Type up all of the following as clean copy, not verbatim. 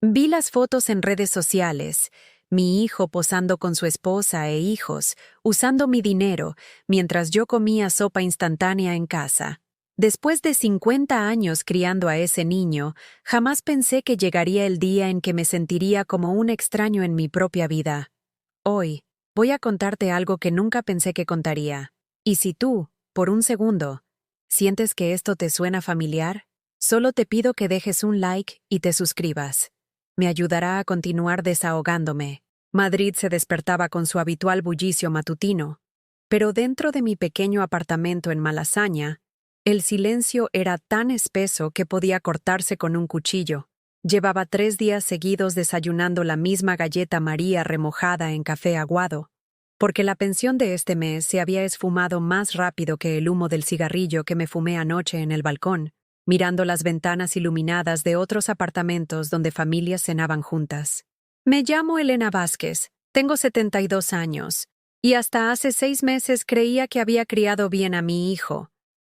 Vi las fotos en redes sociales, mi hijo posando con su esposa e hijos, usando mi dinero, mientras yo comía sopa instantánea en casa. Después de 50 años criando a ese niño, jamás pensé que llegaría el día en que me sentiría como un extraño en mi propia vida. Hoy, voy a contarte algo que nunca pensé que contaría. Y si tú, por un segundo, sientes que esto te suena familiar, solo te pido que dejes un like y te suscribas. Me ayudará a continuar desahogándome. Madrid se despertaba con su habitual bullicio matutino, pero dentro de mi pequeño apartamento en Malasaña, el silencio era tan espeso que podía cortarse con un cuchillo. Llevaba 3 días seguidos desayunando la misma galleta María remojada en café aguado, porque la pensión de este mes se había esfumado más rápido que el humo del cigarrillo que me fumé anoche en el balcón, mirando las ventanas iluminadas de otros apartamentos donde familias cenaban juntas. Me llamo Elena Vázquez, tengo 72 años, y hasta hace 6 meses creía que había criado bien a mi hijo,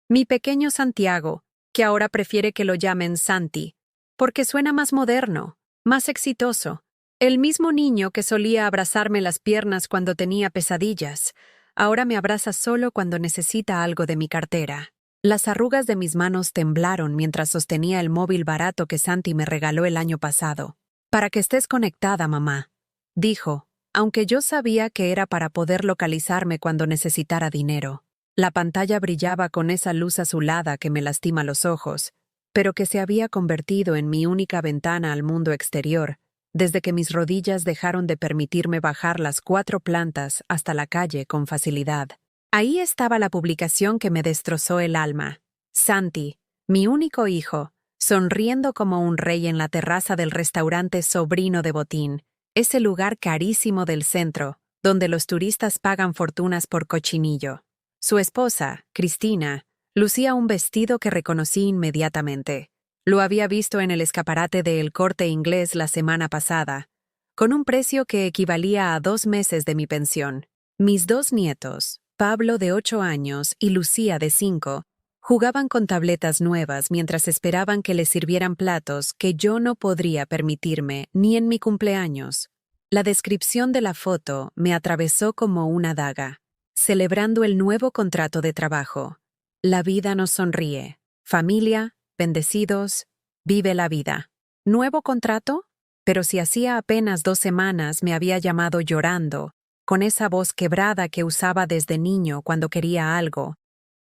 mi pequeño Santiago, que ahora prefiere que lo llamen Santi, porque suena más moderno, más exitoso. El mismo niño que solía abrazarme las piernas cuando tenía pesadillas, ahora me abraza solo cuando necesita algo de mi cartera. Las arrugas de mis manos temblaron mientras sostenía el móvil barato que Santi me regaló el año pasado. Para que estés conectada, mamá, dijo, aunque yo sabía que era para poder localizarme cuando necesitara dinero. La pantalla brillaba con esa luz azulada que me lastima los ojos, pero que se había convertido en mi única ventana al mundo exterior, desde que mis rodillas dejaron de permitirme bajar las 4 plantas hasta la calle con facilidad. Ahí estaba la publicación que me destrozó el alma. Santi, mi único hijo, sonriendo como un rey en la terraza del restaurante Sobrino de Botín, ese lugar carísimo del centro, donde los turistas pagan fortunas por cochinillo. Su esposa, Cristina, lucía un vestido que reconocí inmediatamente. Lo había visto en el escaparate de El Corte Inglés la semana pasada, con un precio que equivalía a 2 meses de mi pensión. Mis 2 nietos, Pablo de 8 años y Lucía de 5, jugaban con tabletas nuevas mientras esperaban que les sirvieran platos que yo no podría permitirme ni en mi cumpleaños. La descripción de la foto me atravesó como una daga. Celebrando el nuevo contrato de trabajo. La vida nos sonríe. Familia, bendecidos, vive la vida. ¿Nuevo contrato? Pero si hacía apenas 2 semanas me había llamado llorando, con esa voz quebrada que usaba desde niño cuando quería algo,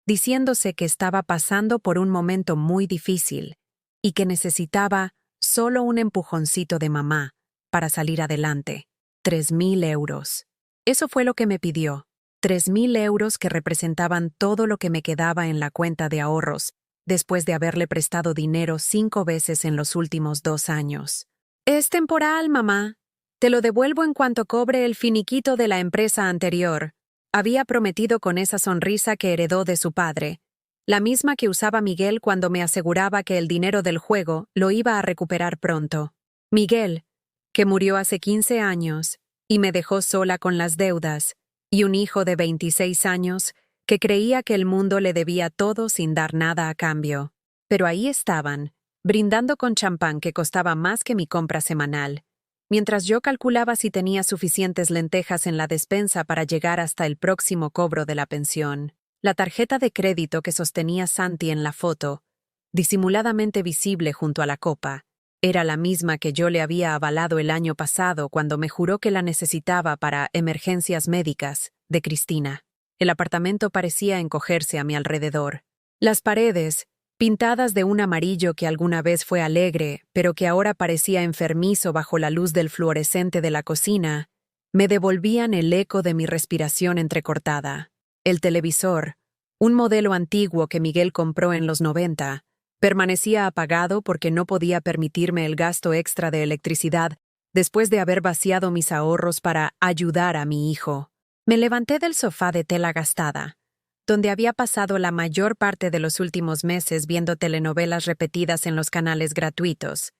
diciéndose que estaba pasando por un momento muy difícil y que necesitaba solo un empujoncito de mamá para salir adelante. 3.000 euros. Eso fue lo que me pidió. 3.000 euros que representaban todo lo que me quedaba en la cuenta de ahorros, después de haberle prestado dinero 5 veces en los últimos 2 años. Es temporal, mamá. Te lo devuelvo en cuanto cobre el finiquito de la empresa anterior. Había prometido con esa sonrisa que heredó de su padre, la misma que usaba Miguel cuando me aseguraba que el dinero del juego lo iba a recuperar pronto. Miguel, que murió hace 15 años y me dejó sola con las deudas, y un hijo de 26 años que creía que el mundo le debía todo sin dar nada a cambio. Pero ahí estaban, brindando con champán que costaba más que mi compra semanal, mientras yo calculaba si tenía suficientes lentejas en la despensa para llegar hasta el próximo cobro de la pensión. La tarjeta de crédito que sostenía Santi en la foto, disimuladamente visible junto a la copa, era la misma que yo le había avalado el año pasado cuando me juró que la necesitaba para emergencias médicas, de Cristina. El apartamento parecía encogerse a mi alrededor. Las paredes, pintadas de un amarillo que alguna vez fue alegre, pero que ahora parecía enfermizo bajo la luz del fluorescente de la cocina, me devolvían el eco de mi respiración entrecortada. El televisor, un modelo antiguo que Miguel compró en los 90, permanecía apagado porque no podía permitirme el gasto extra de electricidad después de haber vaciado mis ahorros para ayudar a mi hijo. Me levanté del sofá de tela gastada, donde había pasado la mayor parte de los últimos meses viendo telenovelas repetidas en los canales gratuitos,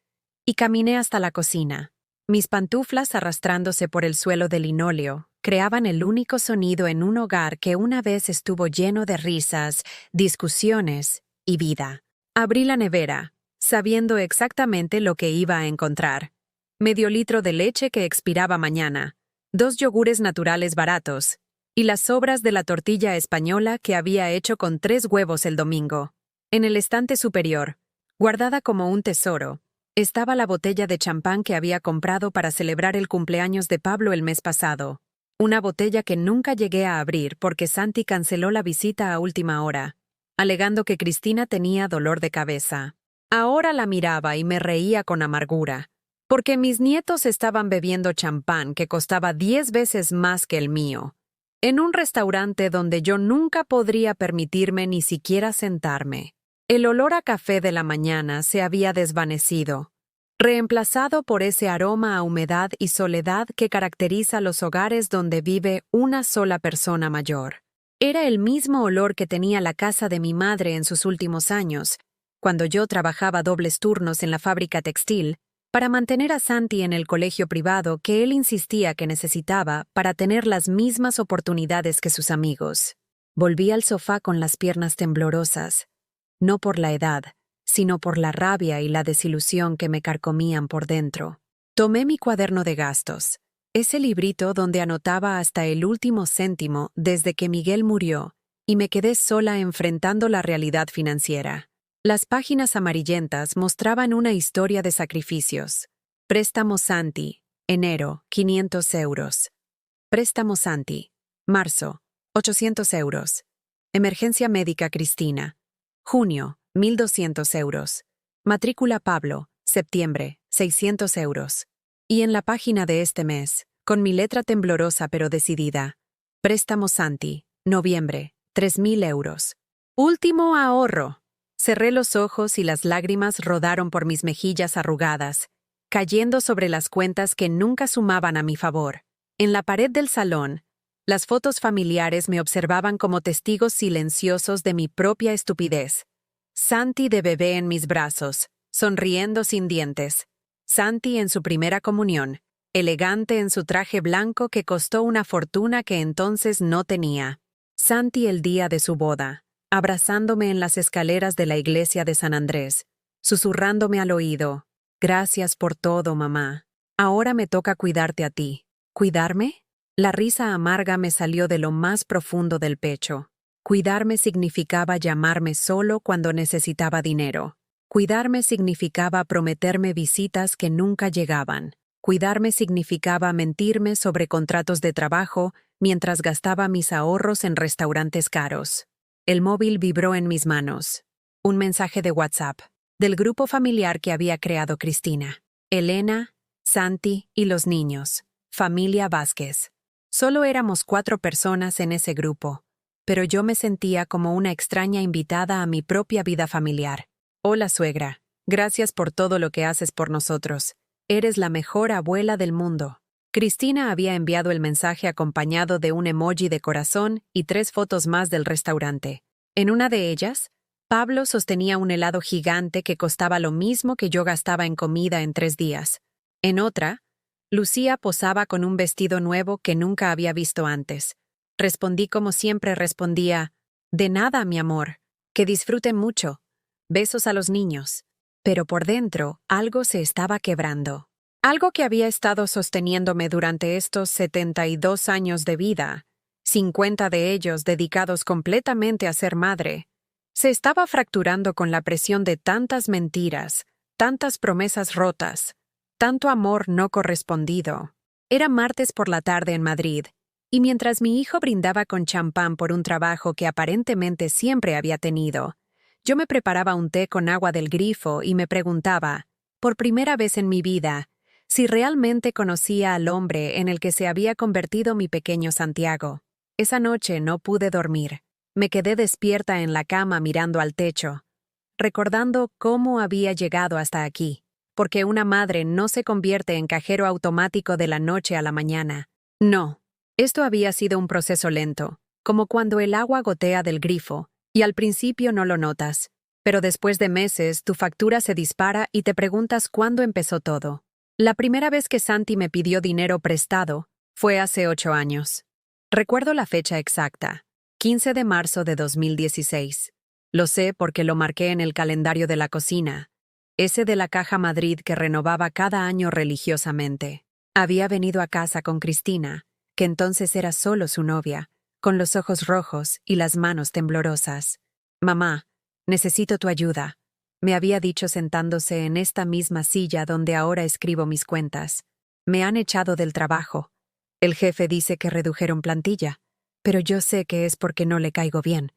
y caminé hasta la cocina. Mis pantuflas arrastrándose por el suelo de linóleo creaban el único sonido en un hogar que una vez estuvo lleno de risas, discusiones y vida. Abrí la nevera, sabiendo exactamente lo que iba a encontrar. medio litro de leche que expiraba mañana, 2 yogures naturales baratos, y las sobras de la tortilla española que había hecho con 3 huevos el domingo. En el estante superior, guardada como un tesoro, estaba la botella de champán que había comprado para celebrar el cumpleaños de Pablo el mes pasado. Una botella que nunca llegué a abrir porque Santi canceló la visita a última hora, alegando que Cristina tenía dolor de cabeza. Ahora la miraba y me reía con amargura, porque mis nietos estaban bebiendo champán que costaba 10 veces más que el mío, en un restaurante donde yo nunca podría permitirme ni siquiera sentarme. El olor a café de la mañana se había desvanecido, reemplazado por ese aroma a humedad y soledad que caracteriza los hogares donde vive una sola persona mayor. Era el mismo olor que tenía la casa de mi madre en sus últimos años, cuando yo trabajaba dobles turnos en la fábrica textil, para mantener a Santi en el colegio privado que él insistía que necesitaba para tener las mismas oportunidades que sus amigos. Volví al sofá con las piernas temblorosas, no por la edad, sino por la rabia y la desilusión que me carcomían por dentro. Tomé mi cuaderno de gastos, ese librito donde anotaba hasta el último céntimo desde que Miguel murió, y me quedé sola enfrentando la realidad financiera. Las páginas amarillentas mostraban una historia de sacrificios. Préstamo Santi, enero, 500 euros. Préstamo Santi, marzo, 800 euros. Emergencia médica Cristina, junio, 1.200 euros. Matrícula Pablo, septiembre, 600 euros. Y en la página de este mes, con mi letra temblorosa pero decidida, préstamo Santi, noviembre, 3.000 euros. Último ahorro. Cerré los ojos y las lágrimas rodaron por mis mejillas arrugadas, cayendo sobre las cuentas que nunca sumaban a mi favor. En la pared del salón, las fotos familiares me observaban como testigos silenciosos de mi propia estupidez. Santi de bebé en mis brazos, sonriendo sin dientes. Santi en su primera comunión, elegante en su traje blanco que costó una fortuna que entonces no tenía. Santi el día de su boda, abrazándome en las escaleras de la iglesia de San Andrés, susurrándome al oído: «Gracias por todo, mamá. Ahora me toca cuidarte a ti». ¿Cuidarme? La risa amarga me salió de lo más profundo del pecho. Cuidarme significaba llamarme solo cuando necesitaba dinero. Cuidarme significaba prometerme visitas que nunca llegaban. Cuidarme significaba mentirme sobre contratos de trabajo mientras gastaba mis ahorros en restaurantes caros. El móvil vibró en mis manos. Un mensaje de WhatsApp, del grupo familiar que había creado Cristina. Elena, Santi y los niños. Familia Vázquez. Solo éramos 4 personas en ese grupo, pero yo me sentía como una extraña invitada a mi propia vida familiar. Hola, suegra. Gracias por todo lo que haces por nosotros. Eres la mejor abuela del mundo. Cristina había enviado el mensaje acompañado de un emoji de corazón y 3 fotos más del restaurante. En una de ellas, Pablo sostenía un helado gigante que costaba lo mismo que yo gastaba en comida en 3 días. En otra, Lucía posaba con un vestido nuevo que nunca había visto antes. Respondí como siempre respondía: «De nada, mi amor. Que disfruten mucho. Besos a los niños». Pero por dentro, algo se estaba quebrando. Algo que había estado sosteniéndome durante estos 72 años de vida, 50 de ellos dedicados completamente a ser madre, se estaba fracturando con la presión de tantas mentiras, tantas promesas rotas, tanto amor no correspondido. Era martes por la tarde en Madrid, y mientras mi hijo brindaba con champán por un trabajo que aparentemente siempre había tenido, yo me preparaba un té con agua del grifo y me preguntaba, por primera vez en mi vida, si realmente conocía al hombre en el que se había convertido mi pequeño Santiago. Esa noche no pude dormir. Me quedé despierta en la cama mirando al techo, recordando cómo había llegado hasta aquí, porque una madre no se convierte en cajero automático de la noche a la mañana. No, esto había sido un proceso lento, como cuando el agua gotea del grifo, y al principio no lo notas, pero después de meses tu factura se dispara y te preguntas cuándo empezó todo. La primera vez que Santi me pidió dinero prestado fue hace 8 años. Recuerdo la fecha exacta, 15 de marzo de 2016. Lo sé porque lo marqué en el calendario de la cocina. ese de la Caja Madrid que renovaba cada año religiosamente. Había venido a casa con Cristina, que entonces era solo su novia, con los ojos rojos y las manos temblorosas. «Mamá, necesito tu ayuda», me había dicho sentándose en esta misma silla donde ahora escribo mis cuentas. «Me han echado del trabajo. El jefe dice que redujeron plantilla, pero yo sé que es porque no le caigo bien.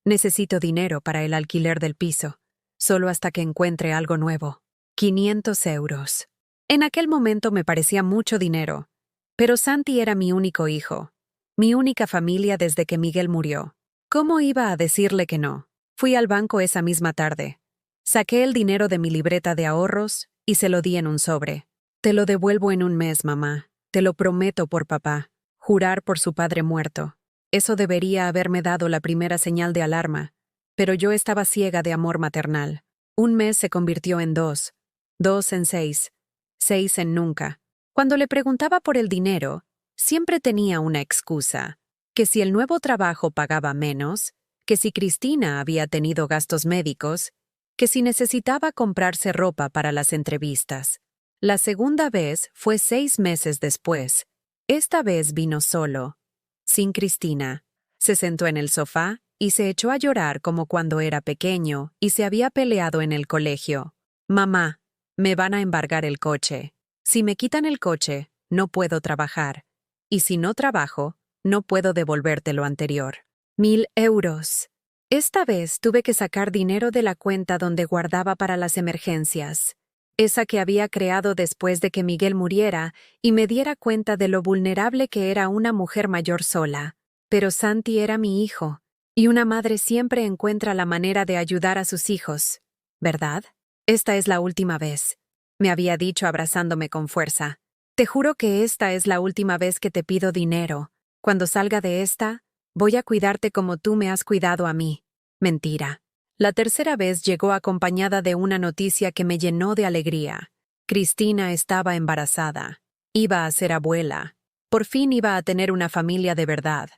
Necesito dinero para el alquiler del piso, solo hasta que encuentre algo nuevo. 500 euros. En aquel momento me parecía mucho dinero, pero Santi era mi único hijo, mi única familia desde que Miguel murió. ¿Cómo iba a decirle que no? Fui al banco esa misma tarde. Saqué el dinero de mi libreta de ahorros y se lo di en un sobre. «Te lo devuelvo en un mes, mamá. Te lo prometo por papá. Jurar por su padre muerto». Eso debería haberme dado la primera señal de alarma, pero yo estaba ciega de amor maternal. Un mes se convirtió en 2, 2 en 6, 6 en nunca. Cuando le preguntaba por el dinero, siempre tenía una excusa, que si el nuevo trabajo pagaba menos, que si Cristina había tenido gastos médicos, que si necesitaba comprarse ropa para las entrevistas. La segunda vez fue 6 meses después. Esta vez vino solo, sin Cristina. Se sentó en el sofá y se echó a llorar como cuando era pequeño y se había peleado en el colegio. «Mamá, me van a embargar el coche. Si me quitan el coche, no puedo trabajar. Y si no trabajo, no puedo devolverte lo anterior. 1000 euros. Esta vez tuve que sacar dinero de la cuenta donde guardaba para las emergencias, esa que había creado después de que Miguel muriera y me diera cuenta de lo vulnerable que era una mujer mayor sola. Pero Santi era mi hijo, y una madre siempre encuentra la manera de ayudar a sus hijos, ¿verdad? «Esta es la última vez», me había dicho abrazándome con fuerza. «Te juro que esta es la última vez que te pido dinero. Cuando salga de esta, voy a cuidarte como tú me has cuidado a mí». Mentira. La tercera vez llegó acompañada de una noticia que me llenó de alegría. Cristina estaba embarazada. Iba a ser abuela. Por fin iba a tener una familia de verdad.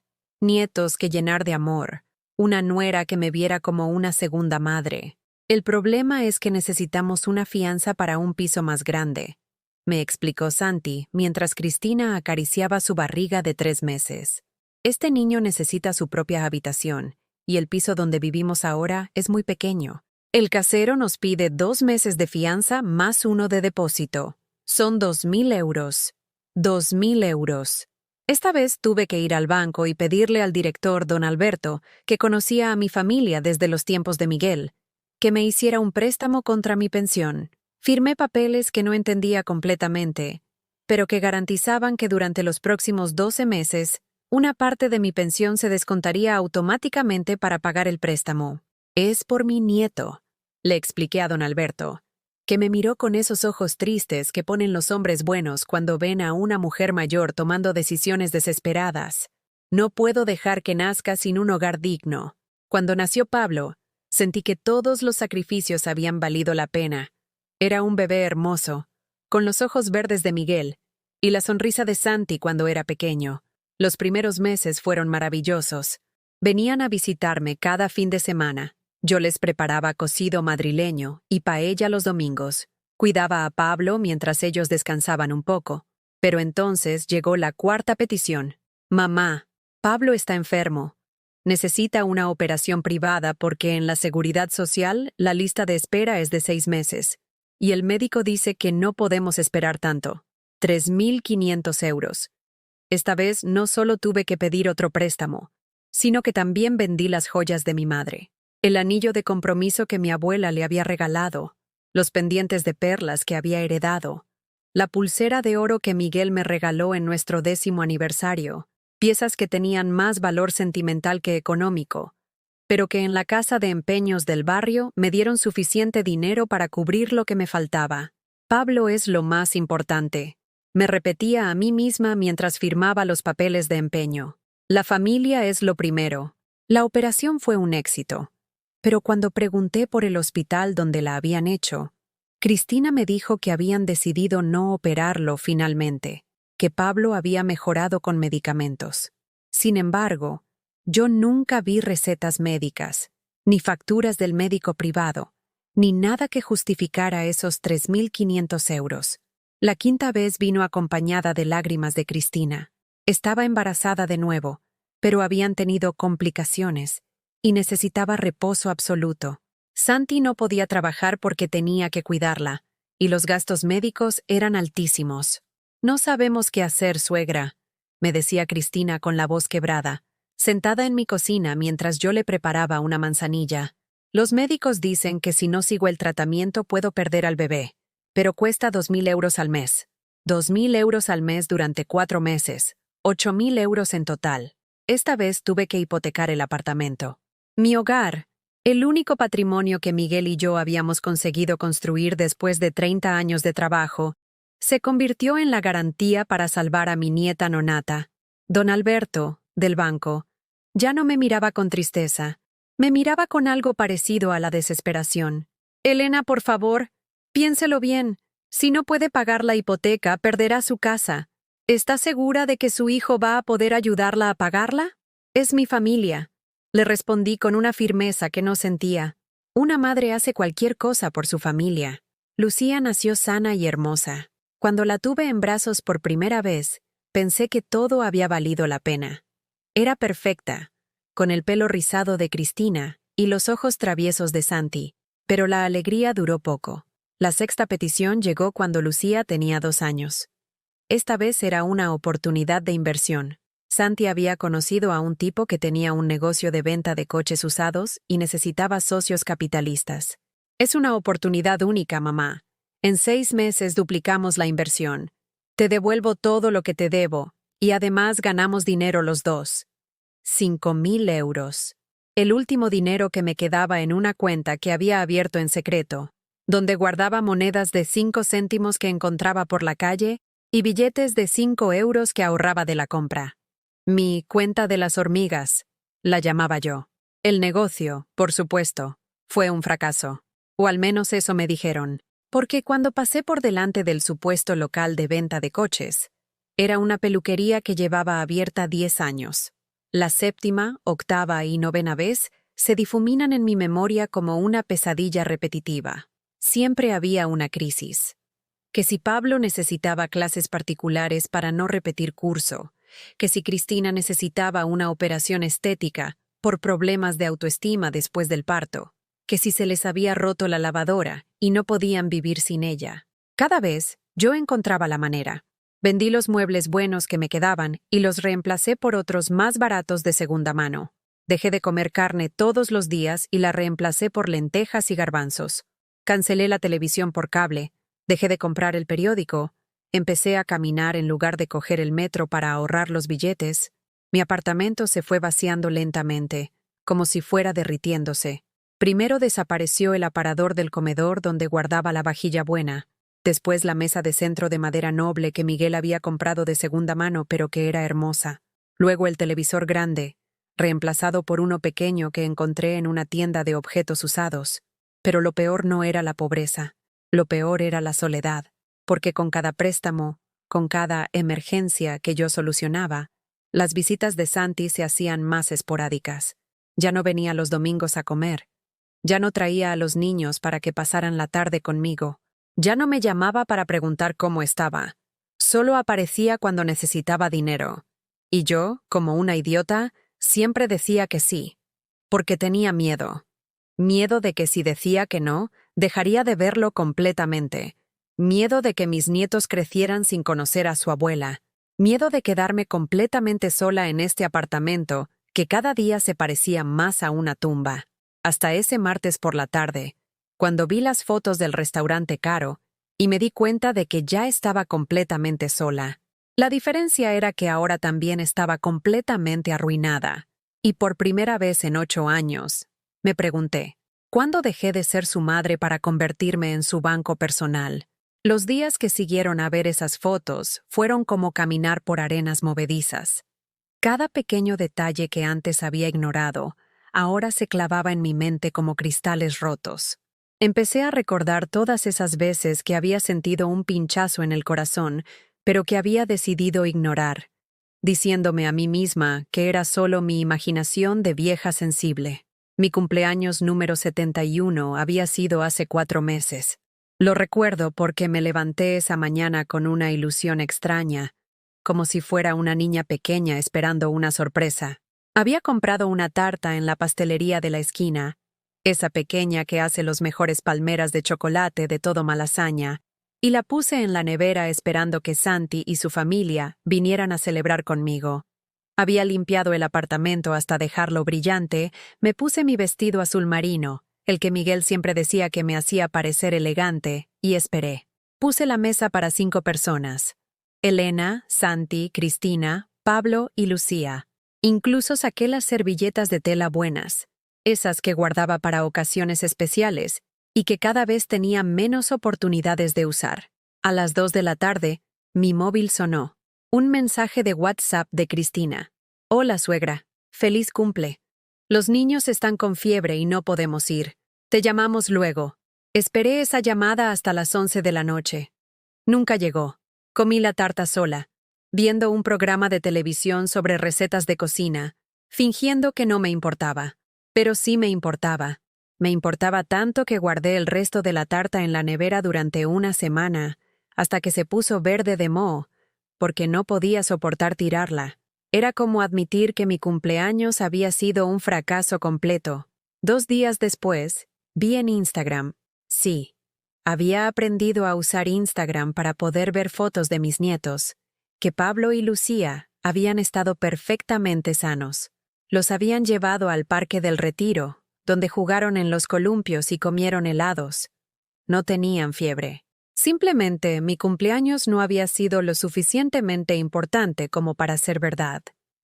Nietos que llenar de amor. Una nuera que me viera como una segunda madre. «El problema es que necesitamos una fianza para un piso más grande», me explicó Santi mientras Cristina acariciaba su barriga de 3 meses. «Este niño necesita su propia habitación, y el piso donde vivimos ahora es muy pequeño. El casero nos pide 2 meses de fianza más 1 de depósito. Son 2000 euros. 2000 euros. Esta vez tuve que ir al banco y pedirle al director, don Alberto, que conocía a mi familia desde los tiempos de Miguel, que me hiciera un préstamo contra mi pensión. Firmé papeles que no entendía completamente, pero que garantizaban que durante los próximos 12 meses, una parte de mi pensión se descontaría automáticamente para pagar el préstamo. «Es por mi nieto», le expliqué a don Alberto, que me miró con esos ojos tristes que ponen los hombres buenos cuando ven a una mujer mayor tomando decisiones desesperadas. «No puedo dejar que nazca sin un hogar digno. Cuando nació Pablo, sentí que todos los sacrificios habían valido la pena. Era un bebé hermoso, con los ojos verdes de Miguel, y la sonrisa de Santi cuando era pequeño. Los primeros meses fueron maravillosos. Venían a visitarme cada fin de semana. Yo les preparaba cocido madrileño y paella los domingos. Cuidaba a Pablo mientras ellos descansaban un poco. Pero entonces llegó la cuarta petición. «Mamá, Pablo está enfermo. Necesita una operación privada porque en la Seguridad Social la lista de espera es de 6 meses. Y el médico dice que no podemos esperar tanto. 3500 euros. Esta vez no solo tuve que pedir otro préstamo, sino que también vendí las joyas de mi madre. El anillo de compromiso que mi abuela le había regalado, los pendientes de perlas que había heredado, la pulsera de oro que Miguel me regaló en nuestro 10º aniversario, piezas que tenían más valor sentimental que económico, pero que en la casa de empeños del barrio me dieron suficiente dinero para cubrir lo que me faltaba. «Pablo es lo más importante», me repetía a mí misma mientras firmaba los papeles de empeño. «La familia es lo primero». La operación fue un éxito, pero cuando pregunté por el hospital donde la habían hecho, Cristina me dijo que habían decidido no operarlo finalmente, que Pablo había mejorado con medicamentos. Sin embargo, yo nunca vi recetas médicas, ni facturas del médico privado, ni nada que justificara esos 3.500 euros. La quinta vez vino acompañada de lágrimas de Cristina. Estaba embarazada de nuevo, pero habían tenido complicaciones y necesitaba reposo absoluto. Santi no podía trabajar porque tenía que cuidarla, y los gastos médicos eran altísimos. «No sabemos qué hacer, suegra», me decía Cristina con la voz quebrada, sentada en mi cocina mientras yo le preparaba una manzanilla. «Los médicos dicen que si no sigo el tratamiento puedo perder al bebé, pero cuesta 2.000 euros al mes. 2.000 euros al mes durante 4 meses, 8.000 euros en total. Esta vez tuve que hipotecar el apartamento. Mi hogar, el único patrimonio que Miguel y yo habíamos conseguido construir después de 30 años de trabajo, se convirtió en la garantía para salvar a mi nieta nonata. Don Alberto, del banco, ya no me miraba con tristeza, me miraba con algo parecido a la desesperación. «Elena, por favor, piénselo bien. Si no puede pagar la hipoteca, perderá su casa. ¿Está segura de que su hijo va a poder ayudarla a pagarla?» «Es mi familia», le respondí con una firmeza que no sentía. Una madre hace cualquier cosa por su familia. Lucía nació sana y hermosa. Cuando la tuve en brazos por primera vez, pensé que todo había valido la pena. Era perfecta, con el pelo rizado de Cristina y los ojos traviesos de Santi, pero la alegría duró poco. La sexta petición llegó cuando Lucía tenía 2 años. Esta vez era una oportunidad de inversión. Santi había conocido a un tipo que tenía un negocio de venta de coches usados y necesitaba socios capitalistas. «Es una oportunidad única, mamá. En 6 meses duplicamos la inversión. Te devuelvo todo lo que te debo, y además ganamos dinero los dos». 5.000 euros. El último dinero que me quedaba en una cuenta que había abierto en secreto, donde guardaba monedas de 5 céntimos que encontraba por la calle y billetes de 5 euros que ahorraba de la compra. Mi cuenta de las hormigas, la llamaba yo. El negocio, por supuesto, fue un fracaso. O al menos eso me dijeron. Porque cuando pasé por delante del supuesto local de venta de coches, era una peluquería que llevaba abierta 10 años. La 7ª, 8ª y 9ª vez se difuminan en mi memoria como una pesadilla repetitiva. Siempre había una crisis. Que si Pablo necesitaba clases particulares para no repetir curso, que si Cristina necesitaba una operación estética por problemas de autoestima después del parto, que si se les había roto la lavadora y no podían vivir sin ella. Cada vez yo encontraba la manera. Vendí los muebles buenos que me quedaban y los reemplacé por otros más baratos de segunda mano. Dejé de comer carne todos los días y la reemplacé por lentejas y garbanzos. Cancelé la televisión por cable, dejé de comprar el periódico, empecé a caminar en lugar de coger el metro para ahorrar los billetes. Mi apartamento se fue vaciando lentamente, como si fuera derritiéndose. Primero desapareció el aparador del comedor donde guardaba la vajilla buena, después la mesa de centro de madera noble que Miguel había comprado de segunda mano pero que era hermosa, luego el televisor grande, reemplazado por uno pequeño que encontré en una tienda de objetos usados. Pero lo peor no era la pobreza, lo peor era la soledad, porque con cada préstamo, con cada emergencia que yo solucionaba, las visitas de Santi se hacían más esporádicas. Ya no venía los domingos a comer. Ya no traía a los niños para que pasaran la tarde conmigo. Ya no me llamaba para preguntar cómo estaba. Solo aparecía cuando necesitaba dinero. Y yo, como una idiota, siempre decía que sí, porque tenía miedo. Miedo de que si decía que no, dejaría de verlo completamente. Miedo de que mis nietos crecieran sin conocer a su abuela. Miedo de quedarme completamente sola en este apartamento que cada día se parecía más a una tumba. Hasta ese martes por la tarde, cuando vi las fotos del restaurante caro y me di cuenta de que ya estaba completamente sola. La diferencia era que ahora también estaba completamente arruinada. Y por primera vez en 8 años, me pregunté, ¿cuándo dejé de ser su madre para convertirme en su banco personal? Los días que siguieron a ver esas fotos fueron como caminar por arenas movedizas. Cada pequeño detalle que antes había ignorado, ahora se clavaba en mi mente como cristales rotos. Empecé a recordar todas esas veces que había sentido un pinchazo en el corazón, pero que había decidido ignorar, diciéndome a mí misma que era solo mi imaginación de vieja sensible. Mi cumpleaños número 71 había sido hace 4 meses. Lo recuerdo porque me levanté esa mañana con una ilusión extraña, como si fuera una niña pequeña esperando una sorpresa. Había comprado una tarta en la pastelería de la esquina, esa pequeña que hace los mejores palmeras de chocolate de todo Malasaña, y la puse en la nevera esperando que Santi y su familia vinieran a celebrar conmigo. Había limpiado el apartamento hasta dejarlo brillante, me puse mi vestido azul marino, el que Miguel siempre decía que me hacía parecer elegante, y esperé. Puse la mesa para 5 personas: Elena, Santi, Cristina, Pablo y Lucía. Incluso saqué las servilletas de tela buenas, esas que guardaba para ocasiones especiales y que cada vez tenía menos oportunidades de usar. A las 2 de la tarde, mi móvil sonó. Un mensaje de WhatsApp de Cristina. Hola, suegra. Feliz cumple. Los niños están con fiebre y no podemos ir. Te llamamos luego. Esperé esa llamada hasta las 11 de la noche. Nunca llegó. Comí la tarta sola, viendo un programa de televisión sobre recetas de cocina, fingiendo que no me importaba. Pero sí me importaba. Me importaba tanto que guardé el resto de la tarta en la nevera durante una semana, hasta que se puso verde de moho, porque no podía soportar tirarla. Era como admitir que mi cumpleaños había sido un fracaso completo. 2 días después, vi en Instagram. Sí, había aprendido a usar Instagram para poder ver fotos de mis nietos, que Pablo y Lucía habían estado perfectamente sanos. Los habían llevado al Parque del Retiro, donde jugaron en los columpios y comieron helados. No tenían fiebre. Simplemente mi cumpleaños no había sido lo suficientemente importante como para ser verdad.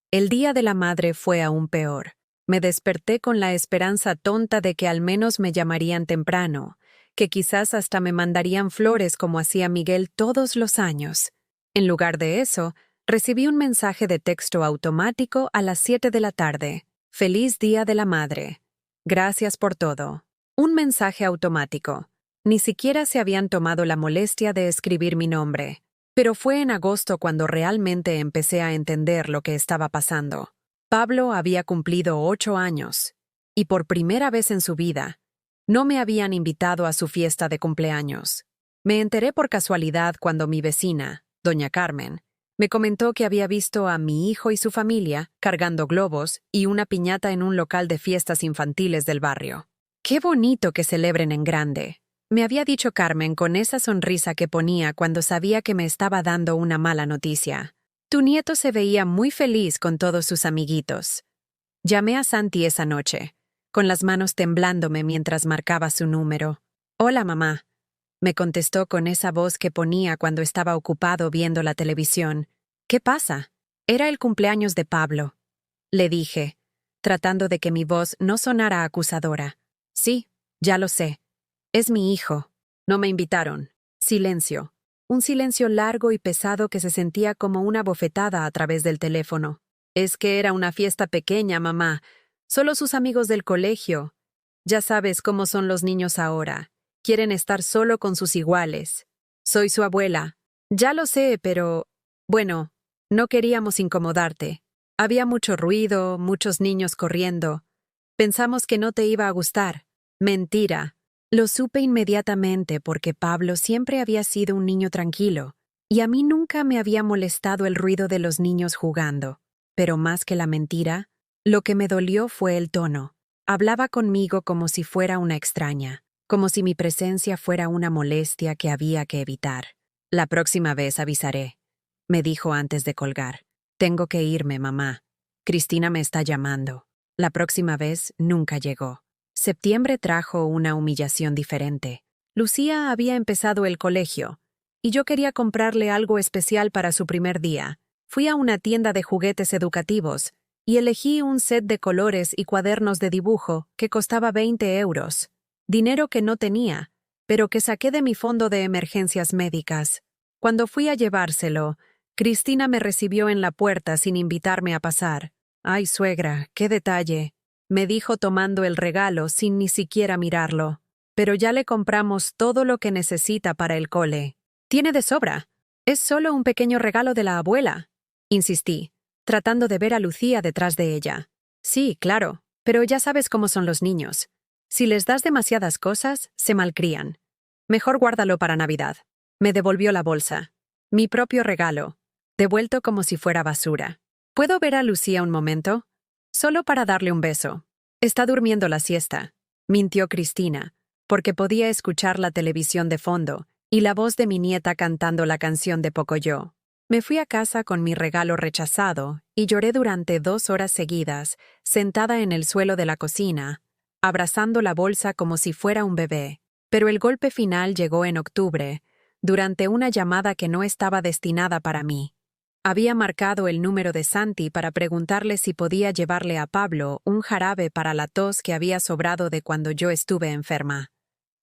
El Día de la Madre fue aún peor. Me desperté con la esperanza tonta de que al menos me llamarían temprano, que quizás hasta me mandarían flores como hacía Miguel todos los años. En lugar de eso, recibí un mensaje de texto automático a las 7 de la tarde. Feliz Día de la Madre. Gracias por todo. Un mensaje automático. Ni siquiera se habían tomado la molestia de escribir mi nombre. Pero fue en agosto cuando realmente empecé a entender lo que estaba pasando. Pablo había cumplido 8 años, y por primera vez en su vida, no me habían invitado a su fiesta de cumpleaños. Me enteré por casualidad cuando mi vecina, doña Carmen, me comentó que había visto a mi hijo y su familia cargando globos y una piñata en un local de fiestas infantiles del barrio. ¡Qué bonito que celebren en grande!, me había dicho Carmen con esa sonrisa que ponía cuando sabía que me estaba dando una mala noticia. Tu nieto se veía muy feliz con todos sus amiguitos. Llamé a Santi esa noche, con las manos temblándome mientras marcaba su número. Hola, mamá, me contestó con esa voz que ponía cuando estaba ocupado viendo la televisión. ¿Qué pasa? Era el cumpleaños de Pablo, le dije, tratando de que mi voz no sonara acusadora. Sí, ya lo sé. Es mi hijo. No me invitaron. Silencio. Un silencio largo y pesado que se sentía como una bofetada a través del teléfono. Es que era una fiesta pequeña, mamá. Solo sus amigos del colegio. Ya sabes cómo son los niños ahora. Quieren estar solo con sus iguales. Soy su abuela. Ya lo sé, pero... Bueno, no queríamos incomodarte. Había mucho ruido, muchos niños corriendo. Pensamos que no te iba a gustar. Mentira. Lo supe inmediatamente porque Pablo siempre había sido un niño tranquilo, y a mí nunca me había molestado el ruido de los niños jugando. Pero más que la mentira, lo que me dolió fue el tono. Hablaba conmigo como si fuera una extraña, como si mi presencia fuera una molestia que había que evitar. La próxima vez avisaré, me dijo antes de colgar. Tengo que irme, mamá. Cristina me está llamando. La próxima vez nunca llegó. Septiembre trajo una humillación diferente. Lucía había empezado el colegio, y yo quería comprarle algo especial para su primer día. Fui a una tienda de juguetes educativos y elegí un set de colores y cuadernos de dibujo que costaba 20 euros. Dinero que no tenía, pero que saqué de mi fondo de emergencias médicas. Cuando fui a llevárselo, Cristina me recibió en la puerta sin invitarme a pasar. «Ay, suegra, qué detalle», me dijo tomando el regalo sin ni siquiera mirarlo. «Pero ya le compramos todo lo que necesita para el cole. Tiene de sobra. Es solo un pequeño regalo de la abuela», insistí, tratando de ver a Lucía detrás de ella. «Sí, claro. Pero ya sabes cómo son los niños. Si les das demasiadas cosas, se malcrían. Mejor guárdalo para Navidad. Me devolvió la bolsa. Mi propio regalo, devuelto como si fuera basura. ¿Puedo ver a Lucía un momento? Solo para darle un beso. Está durmiendo la siesta, mintió Cristina, porque podía escuchar la televisión de fondo y la voz de mi nieta cantando la canción de Pocoyo. Me fui a casa con mi regalo rechazado y lloré durante 2 horas seguidas, sentada en el suelo de la cocina, abrazando la bolsa como si fuera un bebé. Pero el golpe final llegó en octubre, durante una llamada que no estaba destinada para mí. Había marcado el número de Santi para preguntarle si podía llevarle a Pablo un jarabe para la tos que había sobrado de cuando yo estuve enferma.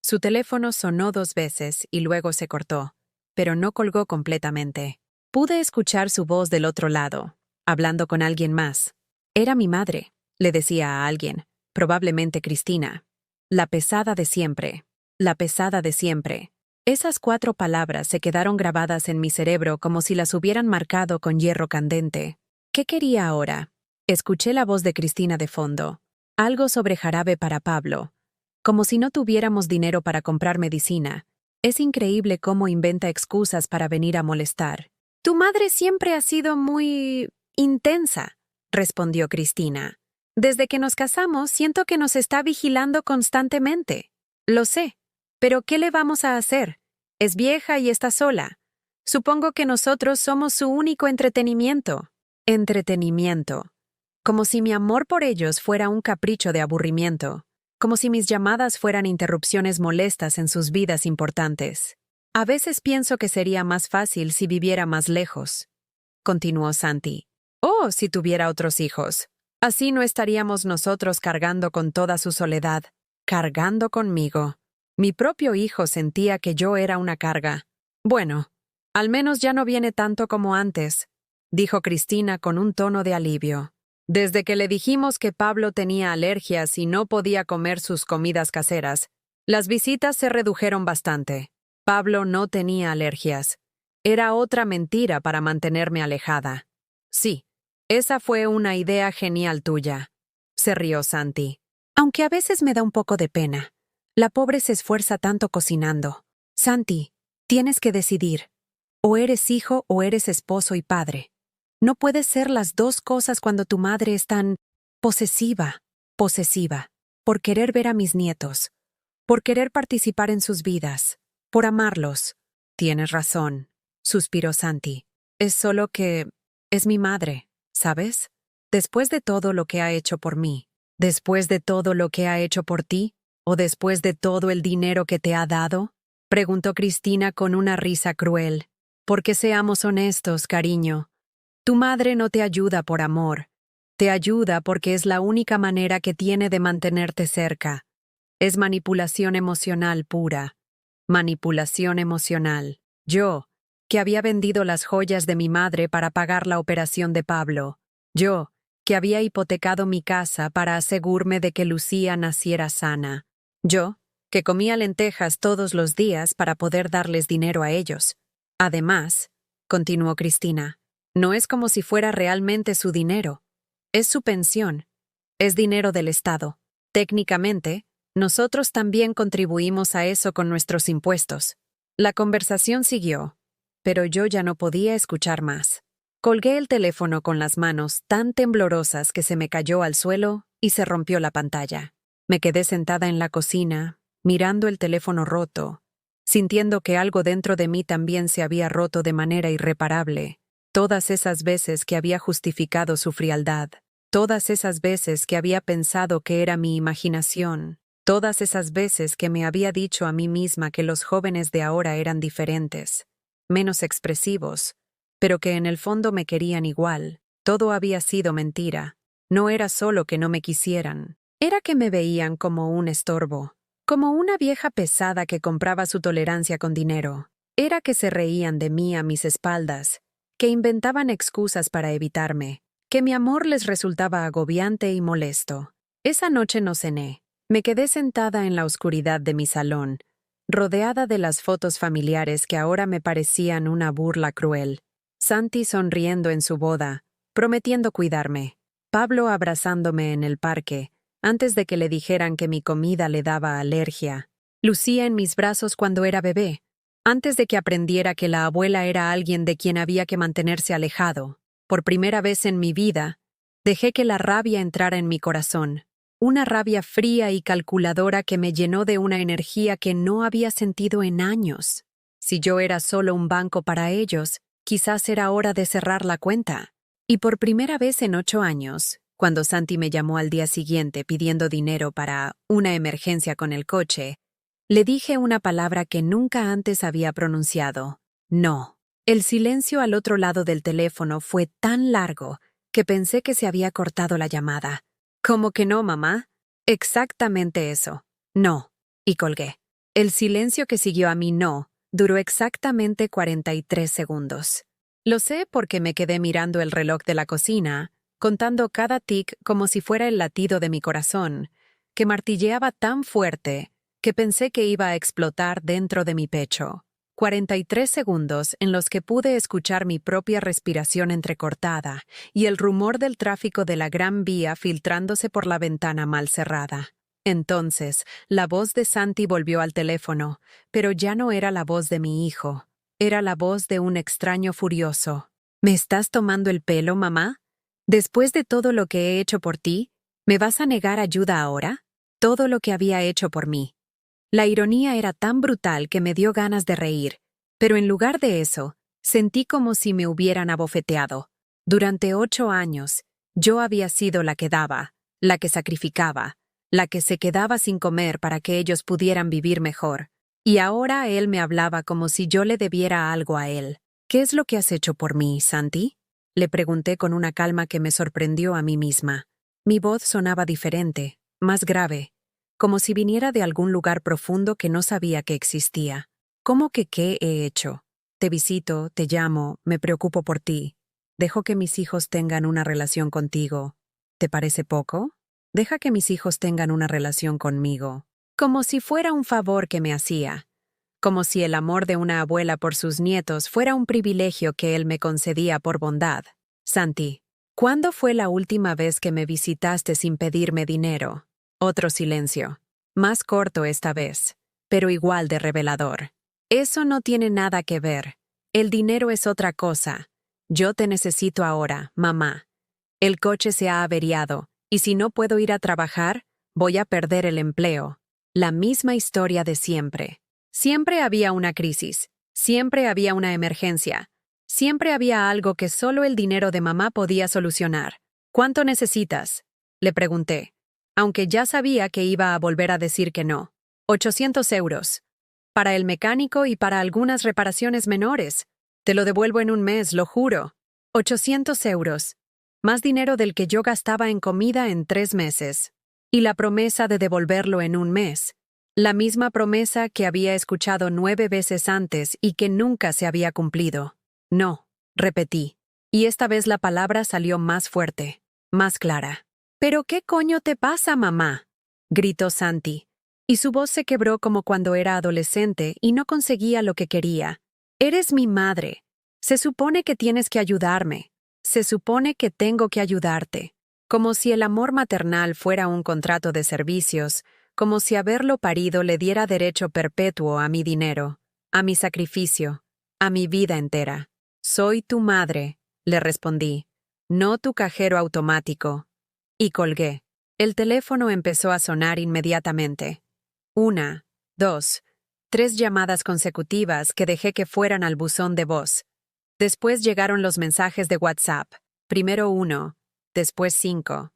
Su teléfono sonó 2 veces y luego se cortó, pero no colgó completamente. Pude escuchar su voz del otro lado, hablando con alguien más. Era mi madre, le decía a alguien, probablemente Cristina. La pesada de siempre. La pesada de siempre. Esas 4 palabras se quedaron grabadas en mi cerebro como si las hubieran marcado con hierro candente. ¿Qué quería ahora? Escuché la voz de Cristina de fondo. Algo sobre jarabe para Pablo. Como si no tuviéramos dinero para comprar medicina. Es increíble cómo inventa excusas para venir a molestar. Tu madre siempre ha sido muy intensa, respondió Cristina. Desde que nos casamos siento que nos está vigilando constantemente. Lo sé. Pero ¿qué le vamos a hacer? Es vieja y está sola. Supongo que nosotros somos su único entretenimiento. Entretenimiento. Como si mi amor por ellos fuera un capricho de aburrimiento. Como si mis llamadas fueran interrupciones molestas en sus vidas importantes. A veces pienso que sería más fácil si viviera más lejos. Continuó Santi. Oh, si tuviera otros hijos. Así no estaríamos nosotros cargando con toda su soledad. Cargando conmigo. Mi propio hijo sentía que yo era una carga. Bueno, al menos ya no viene tanto como antes, dijo Cristina con un tono de alivio. Desde que le dijimos que Pablo tenía alergias y no podía comer sus comidas caseras, las visitas se redujeron bastante. Pablo no tenía alergias. Era otra mentira para mantenerme alejada. Sí, esa fue una idea genial tuya, se rió Santi. Aunque a veces me da un poco de pena. La pobre se esfuerza tanto cocinando. Santi, tienes que decidir. O eres hijo o eres esposo y padre. No puedes ser las 2 cosas cuando tu madre es tan posesiva, por querer ver a mis nietos, por querer participar en sus vidas, por amarlos. Tienes razón, suspiró Santi. Es solo que es mi madre, ¿sabes? Después de todo lo que ha hecho por mí, después de todo lo que ha hecho por ti, ¿o después de todo el dinero que te ha dado? Preguntó Cristina con una risa cruel. Porque seamos honestos, cariño. Tu madre no te ayuda por amor. Te ayuda porque es la única manera que tiene de mantenerte cerca. Es manipulación emocional pura. Manipulación emocional. Yo, que había vendido las joyas de mi madre para pagar la operación de Pablo. Yo, que había hipotecado mi casa para asegurarme de que Lucía naciera sana. Yo, que comía lentejas todos los días para poder darles dinero a ellos. Además, continuó Cristina, no es como si fuera realmente su dinero. Es su pensión. Es dinero del Estado. Técnicamente, nosotros también contribuimos a eso con nuestros impuestos. La conversación siguió, pero yo ya no podía escuchar más. Colgué el teléfono con las manos tan temblorosas que se me cayó al suelo y se rompió la pantalla. Me quedé sentada en la cocina, mirando el teléfono roto, sintiendo que algo dentro de mí también se había roto de manera irreparable. Todas esas veces que había justificado su frialdad, todas esas veces que había pensado que era mi imaginación, todas esas veces que me había dicho a mí misma que los jóvenes de ahora eran diferentes, menos expresivos, pero que en el fondo me querían igual. Todo había sido mentira. No era solo que no me quisieran. Era que me veían como un estorbo, como una vieja pesada que compraba su tolerancia con dinero. Era que se reían de mí a mis espaldas, que inventaban excusas para evitarme, que mi amor les resultaba agobiante y molesto. Esa noche no cené. Me quedé sentada en la oscuridad de mi salón, rodeada de las fotos familiares que ahora me parecían una burla cruel. Santi sonriendo en su boda, prometiendo cuidarme. Pablo abrazándome en el parque, antes de que le dijeran que mi comida le daba alergia. Lucía en mis brazos cuando era bebé, antes de que aprendiera que la abuela era alguien de quien había que mantenerse alejado. Por primera vez en mi vida, dejé que la rabia entrara en mi corazón. Una rabia fría y calculadora que me llenó de una energía que no había sentido en años. Si yo era solo un banco para ellos, quizás era hora de cerrar la cuenta. Y por primera vez en 8 años, cuando Santi me llamó al día siguiente pidiendo dinero para una emergencia con el coche, le dije una palabra que nunca antes había pronunciado: no. El silencio al otro lado del teléfono fue tan largo que pensé que se había cortado la llamada. ¿Cómo que no, mamá? Exactamente eso. No. Y colgué. El silencio que siguió a mi no duró exactamente 43 segundos. Lo sé porque me quedé mirando el reloj de la cocina, contando cada tic como si fuera el latido de mi corazón, que martilleaba tan fuerte que pensé que iba a explotar dentro de mi pecho. 43 segundos en los que pude escuchar mi propia respiración entrecortada y el rumor del tráfico de la Gran Vía filtrándose por la ventana mal cerrada. Entonces, la voz de Santi volvió al teléfono, pero ya no era la voz de mi hijo. Era la voz de un extraño furioso. ¿Me estás tomando el pelo, mamá? Después de todo lo que he hecho por ti, ¿me vas a negar ayuda ahora? Todo lo que había hecho por mí. La ironía era tan brutal que me dio ganas de reír, pero en lugar de eso, sentí como si me hubieran abofeteado. Durante 8 años, yo había sido la que daba, la que sacrificaba, la que se quedaba sin comer para que ellos pudieran vivir mejor. Y ahora él me hablaba como si yo le debiera algo a él. ¿Qué es lo que has hecho por mí, Santi? Le pregunté con una calma que me sorprendió a mí misma. Mi voz sonaba diferente, más grave, como si viniera de algún lugar profundo que no sabía que existía. ¿Cómo que qué he hecho? Te visito, te llamo, me preocupo por ti. Dejo que mis hijos tengan una relación contigo. ¿Te parece poco? Deja que mis hijos tengan una relación conmigo. Como si fuera un favor que me hacía. Como si el amor de una abuela por sus nietos fuera un privilegio que él me concedía por bondad. Santi, ¿cuándo fue la última vez que me visitaste sin pedirme dinero? Otro silencio. Más corto esta vez, pero igual de revelador. Eso no tiene nada que ver. El dinero es otra cosa. Yo te necesito ahora, mamá. El coche se ha averiado, y si no puedo ir a trabajar, voy a perder el empleo. La misma historia de siempre. Siempre había una crisis. Siempre había una emergencia. Siempre había algo que solo el dinero de mamá podía solucionar. ¿Cuánto necesitas? Le pregunté, aunque ya sabía que iba a volver a decir que no. 800 euros. Para el mecánico y para algunas reparaciones menores. Te lo devuelvo en un mes, lo juro. 800 euros. Más dinero del que yo gastaba en comida en 3 meses. Y la promesa de devolverlo en un mes. La misma promesa que había escuchado 9 veces antes y que nunca se había cumplido. No, repetí. Y esta vez la palabra salió más fuerte, más clara. ¿Pero qué coño te pasa, mamá?, gritó Santi. Y su voz se quebró como cuando era adolescente y no conseguía lo que quería. Eres mi madre. Se supone que tienes que ayudarme. Se supone que tengo que ayudarte. Como si el amor maternal fuera un contrato de servicios, como si haberlo parido le diera derecho perpetuo a mi dinero, a mi sacrificio, a mi vida entera. Soy tu madre, le respondí, no tu cajero automático. Y colgué. El teléfono empezó a sonar inmediatamente. 1, 2, 3 llamadas consecutivas que dejé que fueran al buzón de voz. Después llegaron los mensajes de WhatsApp. Primero 1, después 5,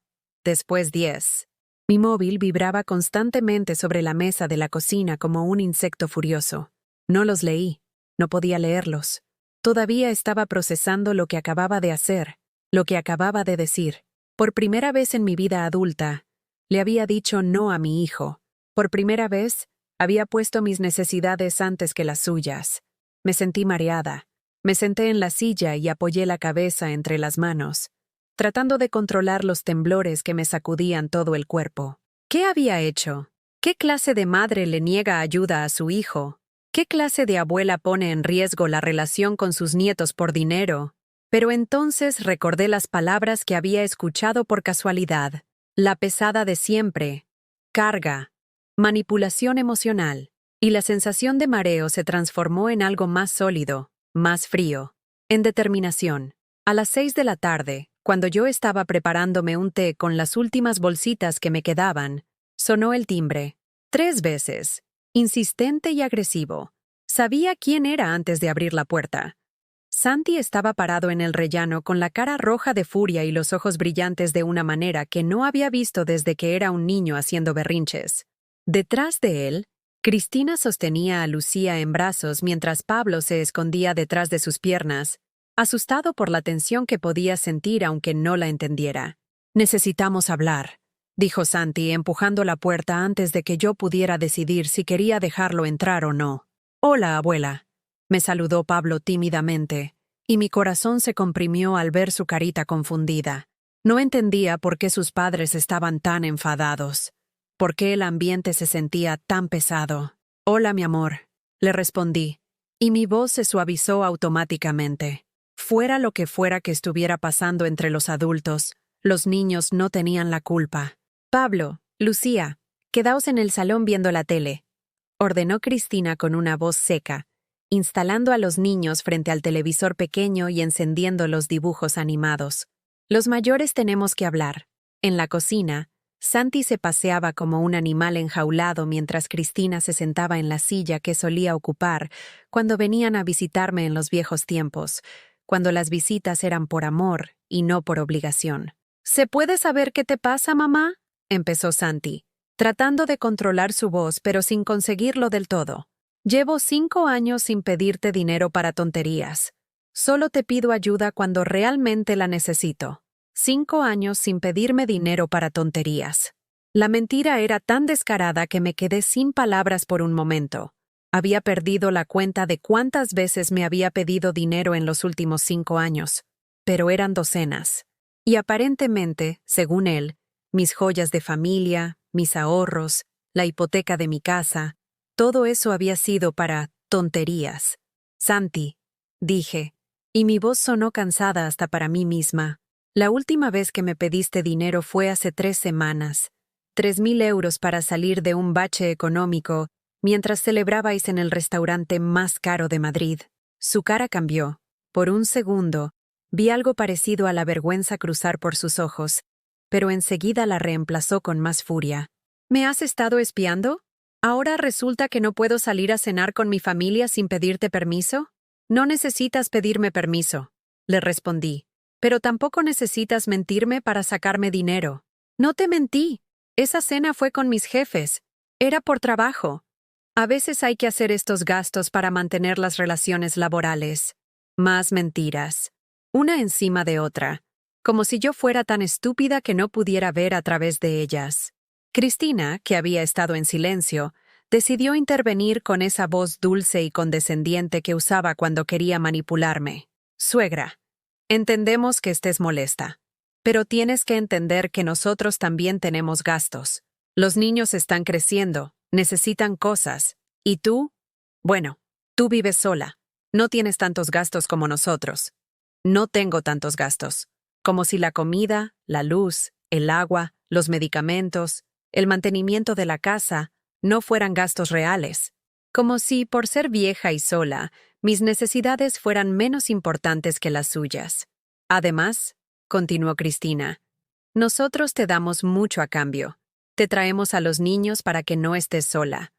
después 10. Mi móvil vibraba constantemente sobre la mesa de la cocina como un insecto furioso. No los leí. No podía leerlos. Todavía estaba procesando lo que acababa de hacer, lo que acababa de decir. Por primera vez en mi vida adulta, le había dicho no a mi hijo. Por primera vez, había puesto mis necesidades antes que las suyas. Me sentí mareada. Me senté en la silla y apoyé la cabeza entre las manos, tratando de controlar los temblores que me sacudían todo el cuerpo. ¿Qué había hecho? ¿Qué clase de madre le niega ayuda a su hijo? ¿Qué clase de abuela pone en riesgo la relación con sus nietos por dinero? Pero entonces recordé las palabras que había escuchado por casualidad. La pesada de siempre. Carga. Manipulación emocional. Y la sensación de mareo se transformó en algo más sólido, más frío. En determinación. A las 6 de la tarde, cuando yo estaba preparándome un té con las últimas bolsitas que me quedaban, sonó el timbre. 3 veces. Insistente y agresivo. Sabía quién era antes de abrir la puerta. Santi estaba parado en el rellano con la cara roja de furia y los ojos brillantes de una manera que no había visto desde que era un niño haciendo berrinches. Detrás de él, Cristina sostenía a Lucía en brazos mientras Pablo se escondía detrás de sus piernas, asustado por la tensión que podía sentir aunque no la entendiera. «Necesitamos hablar», dijo Santi empujando la puerta antes de que yo pudiera decidir si quería dejarlo entrar o no. «Hola, abuela», me saludó Pablo tímidamente, y mi corazón se comprimió al ver su carita confundida. No entendía por qué sus padres estaban tan enfadados, por qué el ambiente se sentía tan pesado. «Hola, mi amor», le respondí, y mi voz se suavizó automáticamente. Fuera lo que fuera que estuviera pasando entre los adultos, los niños no tenían la culpa. «Pablo, Lucía, quedaos en el salón viendo la tele», ordenó Cristina con una voz seca, instalando a los niños frente al televisor pequeño y encendiendo los dibujos animados. «Los mayores tenemos que hablar». En la cocina, Santi se paseaba como un animal enjaulado mientras Cristina se sentaba en la silla que solía ocupar cuando venían a visitarme en los viejos tiempos, cuando las visitas eran por amor y no por obligación. «¿Se puede saber qué te pasa, mamá?», empezó Santi, tratando de controlar su voz pero sin conseguirlo del todo. «Llevo 5 años sin pedirte dinero para tonterías. Solo te pido ayuda cuando realmente la necesito. 5 años sin pedirme dinero para tonterías». La mentira era tan descarada que me quedé sin palabras por un momento. Había perdido la cuenta de cuántas veces me había pedido dinero en los últimos 5 años, pero eran docenas. Y aparentemente, según él, mis joyas de familia, mis ahorros, la hipoteca de mi casa, todo eso había sido para tonterías. «Santi», dije, y mi voz sonó cansada hasta para mí misma. «La última vez que me pediste dinero fue hace 3 semanas. 3.000 euros para salir de un bache económico mientras celebrabais en el restaurante más caro de Madrid». Su cara cambió. Por un segundo, vi algo parecido a la vergüenza cruzar por sus ojos, pero enseguida la reemplazó con más furia. «¿Me has estado espiando? ¿Ahora resulta que no puedo salir a cenar con mi familia sin pedirte permiso?» «No necesitas pedirme permiso», le respondí, «pero tampoco necesitas mentirme para sacarme dinero». «No te mentí. Esa cena fue con mis jefes. Era por trabajo. A veces hay que hacer estos gastos para mantener las relaciones laborales». Más mentiras, una encima de otra, como si yo fuera tan estúpida que no pudiera ver a través de ellas. Cristina, que había estado en silencio, decidió intervenir con esa voz dulce y condescendiente que usaba cuando quería manipularme. «Suegra, entendemos que estés molesta, pero tienes que entender que nosotros también tenemos gastos. Los niños están creciendo, necesitan cosas, y tú, bueno, tú vives sola, no tienes tantos gastos como nosotros. No tengo tantos gastos, como si la comida, la luz, el agua, los medicamentos, el mantenimiento de la casa no fueran gastos reales. Como si, por ser vieja y sola, mis necesidades fueran menos importantes que las suyas. Además», continuó Cristina, «nosotros te damos mucho a cambio. Te traemos a los niños para que no estés sola.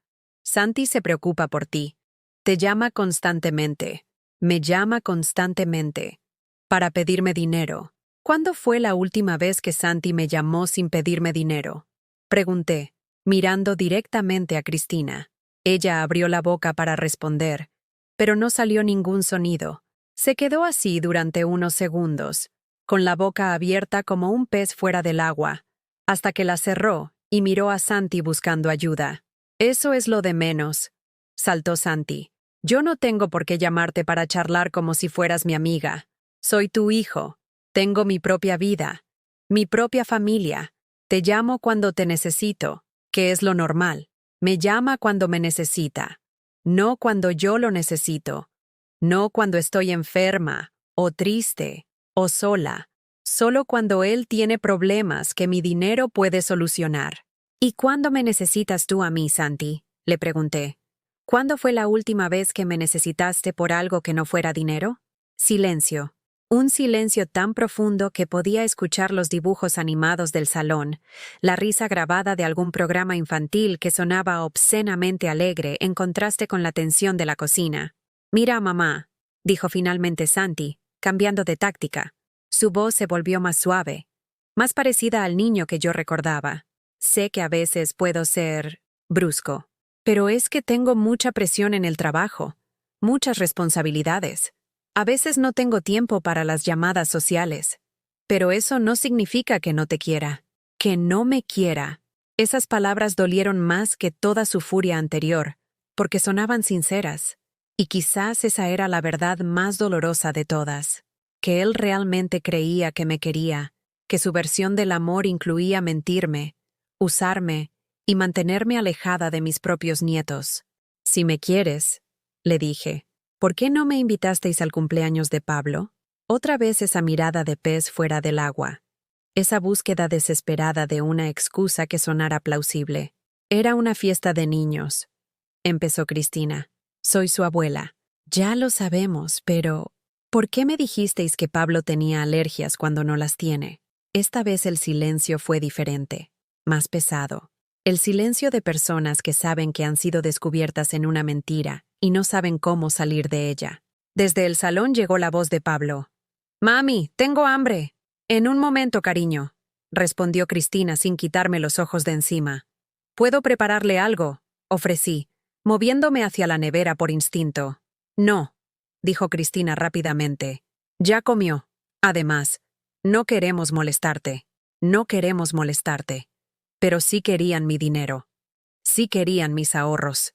Santi se preocupa por ti. Te llama constantemente. Me llama constantemente. Para pedirme dinero». «¿Cuándo fue la última vez que Santi me llamó sin pedirme dinero?», pregunté, mirando directamente a Cristina. Ella abrió la boca para responder, pero no salió ningún sonido. Se quedó así durante unos segundos, con la boca abierta como un pez fuera del agua, hasta que la cerró y miró a Santi buscando ayuda. «Eso es lo de menos», saltó Santi. «Yo no tengo por qué llamarte para charlar como si fueras mi amiga. Soy tu hijo. Tengo mi propia vida, mi propia familia. Te llamo cuando te necesito, que es lo normal. Me llama cuando me necesita, no cuando yo lo necesito. No cuando estoy enferma, o triste, o sola. Solo cuando él tiene problemas que mi dinero puede solucionar. ¿Y cuándo me necesitas tú a mí, Santi?, le pregunté. ¿Cuándo fue la última vez que me necesitaste por algo que no fuera dinero? Silencio. Un silencio tan profundo que podía escuchar los dibujos animados del salón, la risa grabada de algún programa infantil que sonaba obscenamente alegre en contraste con la tensión de la cocina. «Mira, mamá», dijo finalmente Santi, cambiando de táctica. Su voz se volvió más suave, más parecida al niño que yo recordaba. Sé que a veces puedo ser brusco, pero es que tengo mucha presión en el trabajo, muchas responsabilidades. A veces no tengo tiempo para las llamadas sociales. Pero eso no significa que no te quiera, que no me quiera. Esas palabras dolieron más que toda su furia anterior, porque sonaban sinceras. Y quizás esa era la verdad más dolorosa de todas, que él realmente creía que me quería, que su versión del amor incluía mentirme, usarme y mantenerme alejada de mis propios nietos. «Si me quieres», le dije, «¿por qué no me invitasteis al cumpleaños de Pablo?» Otra vez esa mirada de pez fuera del agua. Esa búsqueda desesperada de una excusa que sonara plausible. «Era una fiesta de niños», empezó Cristina. «Soy su abuela». «Ya lo sabemos, pero ¿por qué me dijisteis que Pablo tenía alergias cuando no las tiene?» Esta vez el silencio fue diferente, más pesado. El silencio de personas que saben que han sido descubiertas en una mentira y no saben cómo salir de ella. Desde el salón llegó la voz de Pablo. «Mami, tengo hambre». «En un momento, cariño», respondió Cristina sin quitarme los ojos de encima. «¿Puedo prepararle algo?», ofrecí, moviéndome hacia la nevera por instinto. «No», dijo Cristina rápidamente. «Ya comió. Además, no queremos molestarte. No queremos molestarte». Pero sí querían mi dinero. Sí querían mis ahorros.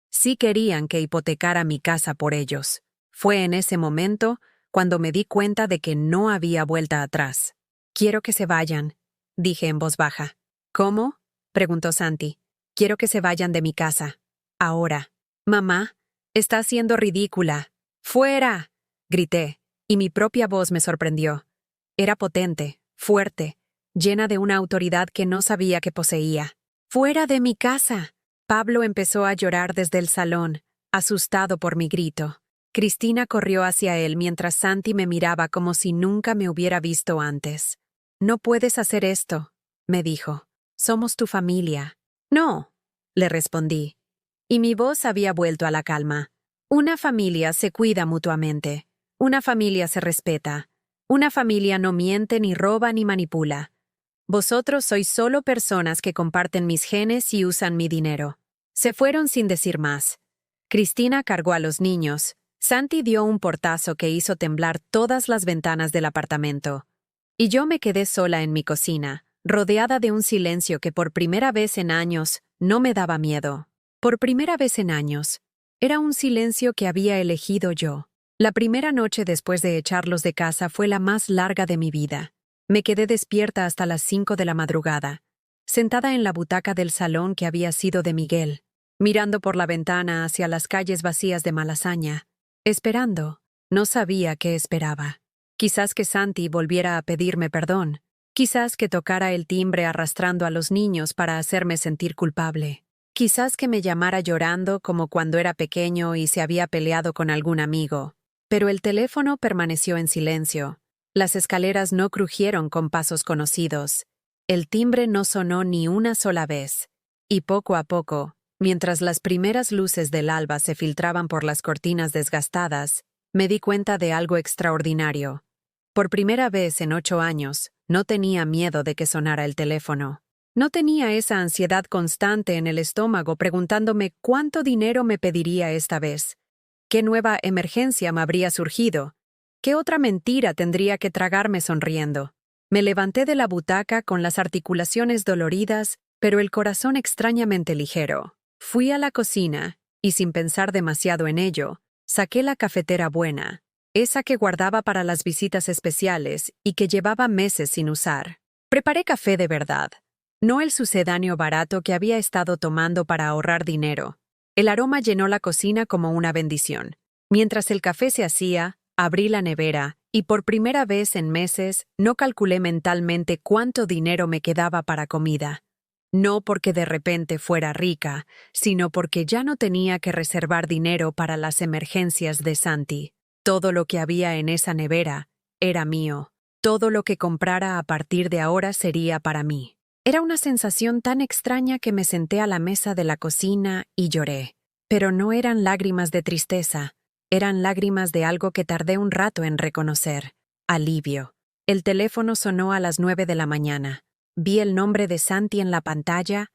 Sí querían que hipotecara mi casa por ellos. Fue en ese momento cuando me di cuenta de que no había vuelta atrás. «Quiero que se vayan», dije en voz baja. «¿Cómo?», preguntó Santi. «Quiero que se vayan de mi casa. Ahora». «Mamá, está siendo ridícula». «¡Fuera!», grité, y mi propia voz me sorprendió. Era potente, fuerte, llena de una autoridad que no sabía que poseía. «¡Fuera de mi casa!». Pablo empezó a llorar desde el salón, asustado por mi grito. Cristina corrió hacia él mientras Santi me miraba como si nunca me hubiera visto antes. «No puedes hacer esto», me dijo. «Somos tu familia». «No», le respondí. Y mi voz había vuelto a la calma. «Una familia se cuida mutuamente. Una familia se respeta. Una familia no miente ni roba ni manipula. Vosotros sois solo personas que comparten mis genes y usan mi dinero». Se fueron sin decir más. Cristina cargó a los niños. Santi dio un portazo que hizo temblar todas las ventanas del apartamento. Y yo me quedé sola en mi cocina, rodeada de un silencio que por primera vez en años no me daba miedo. Por primera vez en años. Era un silencio que había elegido yo. La primera noche después de echarlos de casa fue la más larga de mi vida. Me quedé despierta hasta las 5 de la madrugada, sentada en la butaca del salón que había sido de Miguel, mirando por la ventana hacia las calles vacías de Malasaña, esperando. No sabía qué esperaba. Quizás que Santi volviera a pedirme perdón. Quizás que tocara el timbre arrastrando a los niños para hacerme sentir culpable. Quizás que me llamara llorando como cuando era pequeño y se había peleado con algún amigo. Pero el teléfono permaneció en silencio. Las escaleras no crujieron con pasos conocidos. El timbre no sonó ni una sola vez. Y poco a poco, mientras las primeras luces del alba se filtraban por las cortinas desgastadas, me di cuenta de algo extraordinario. Por primera vez en 8 años, no tenía miedo de que sonara el teléfono. No tenía esa ansiedad constante en el estómago preguntándome cuánto dinero me pediría esta vez. ¿Qué nueva emergencia me habría surgido? ¿Qué otra mentira tendría que tragarme sonriendo? Me levanté de la butaca con las articulaciones doloridas, pero el corazón extrañamente ligero. Fui a la cocina, y sin pensar demasiado en ello, saqué la cafetera buena, esa que guardaba para las visitas especiales y que llevaba meses sin usar. Preparé café de verdad, no el sucedáneo barato que había estado tomando para ahorrar dinero. El aroma llenó la cocina como una bendición. Mientras el café se hacía, Abrí la nevera y por primera vez en meses no calculé mentalmente cuánto dinero me quedaba para comida. No porque de repente fuera rica, sino porque ya no tenía que reservar dinero para las emergencias de Santi. Todo lo que había en esa nevera era mío. Todo lo que comprara a partir de ahora sería para mí. Era una sensación tan extraña que me senté a la mesa de la cocina y lloré. Pero no eran lágrimas de tristeza, eran lágrimas de algo que tardé un rato en reconocer. Alivio. El teléfono sonó a las 9 de la mañana. Vi el nombre de Santi en la pantalla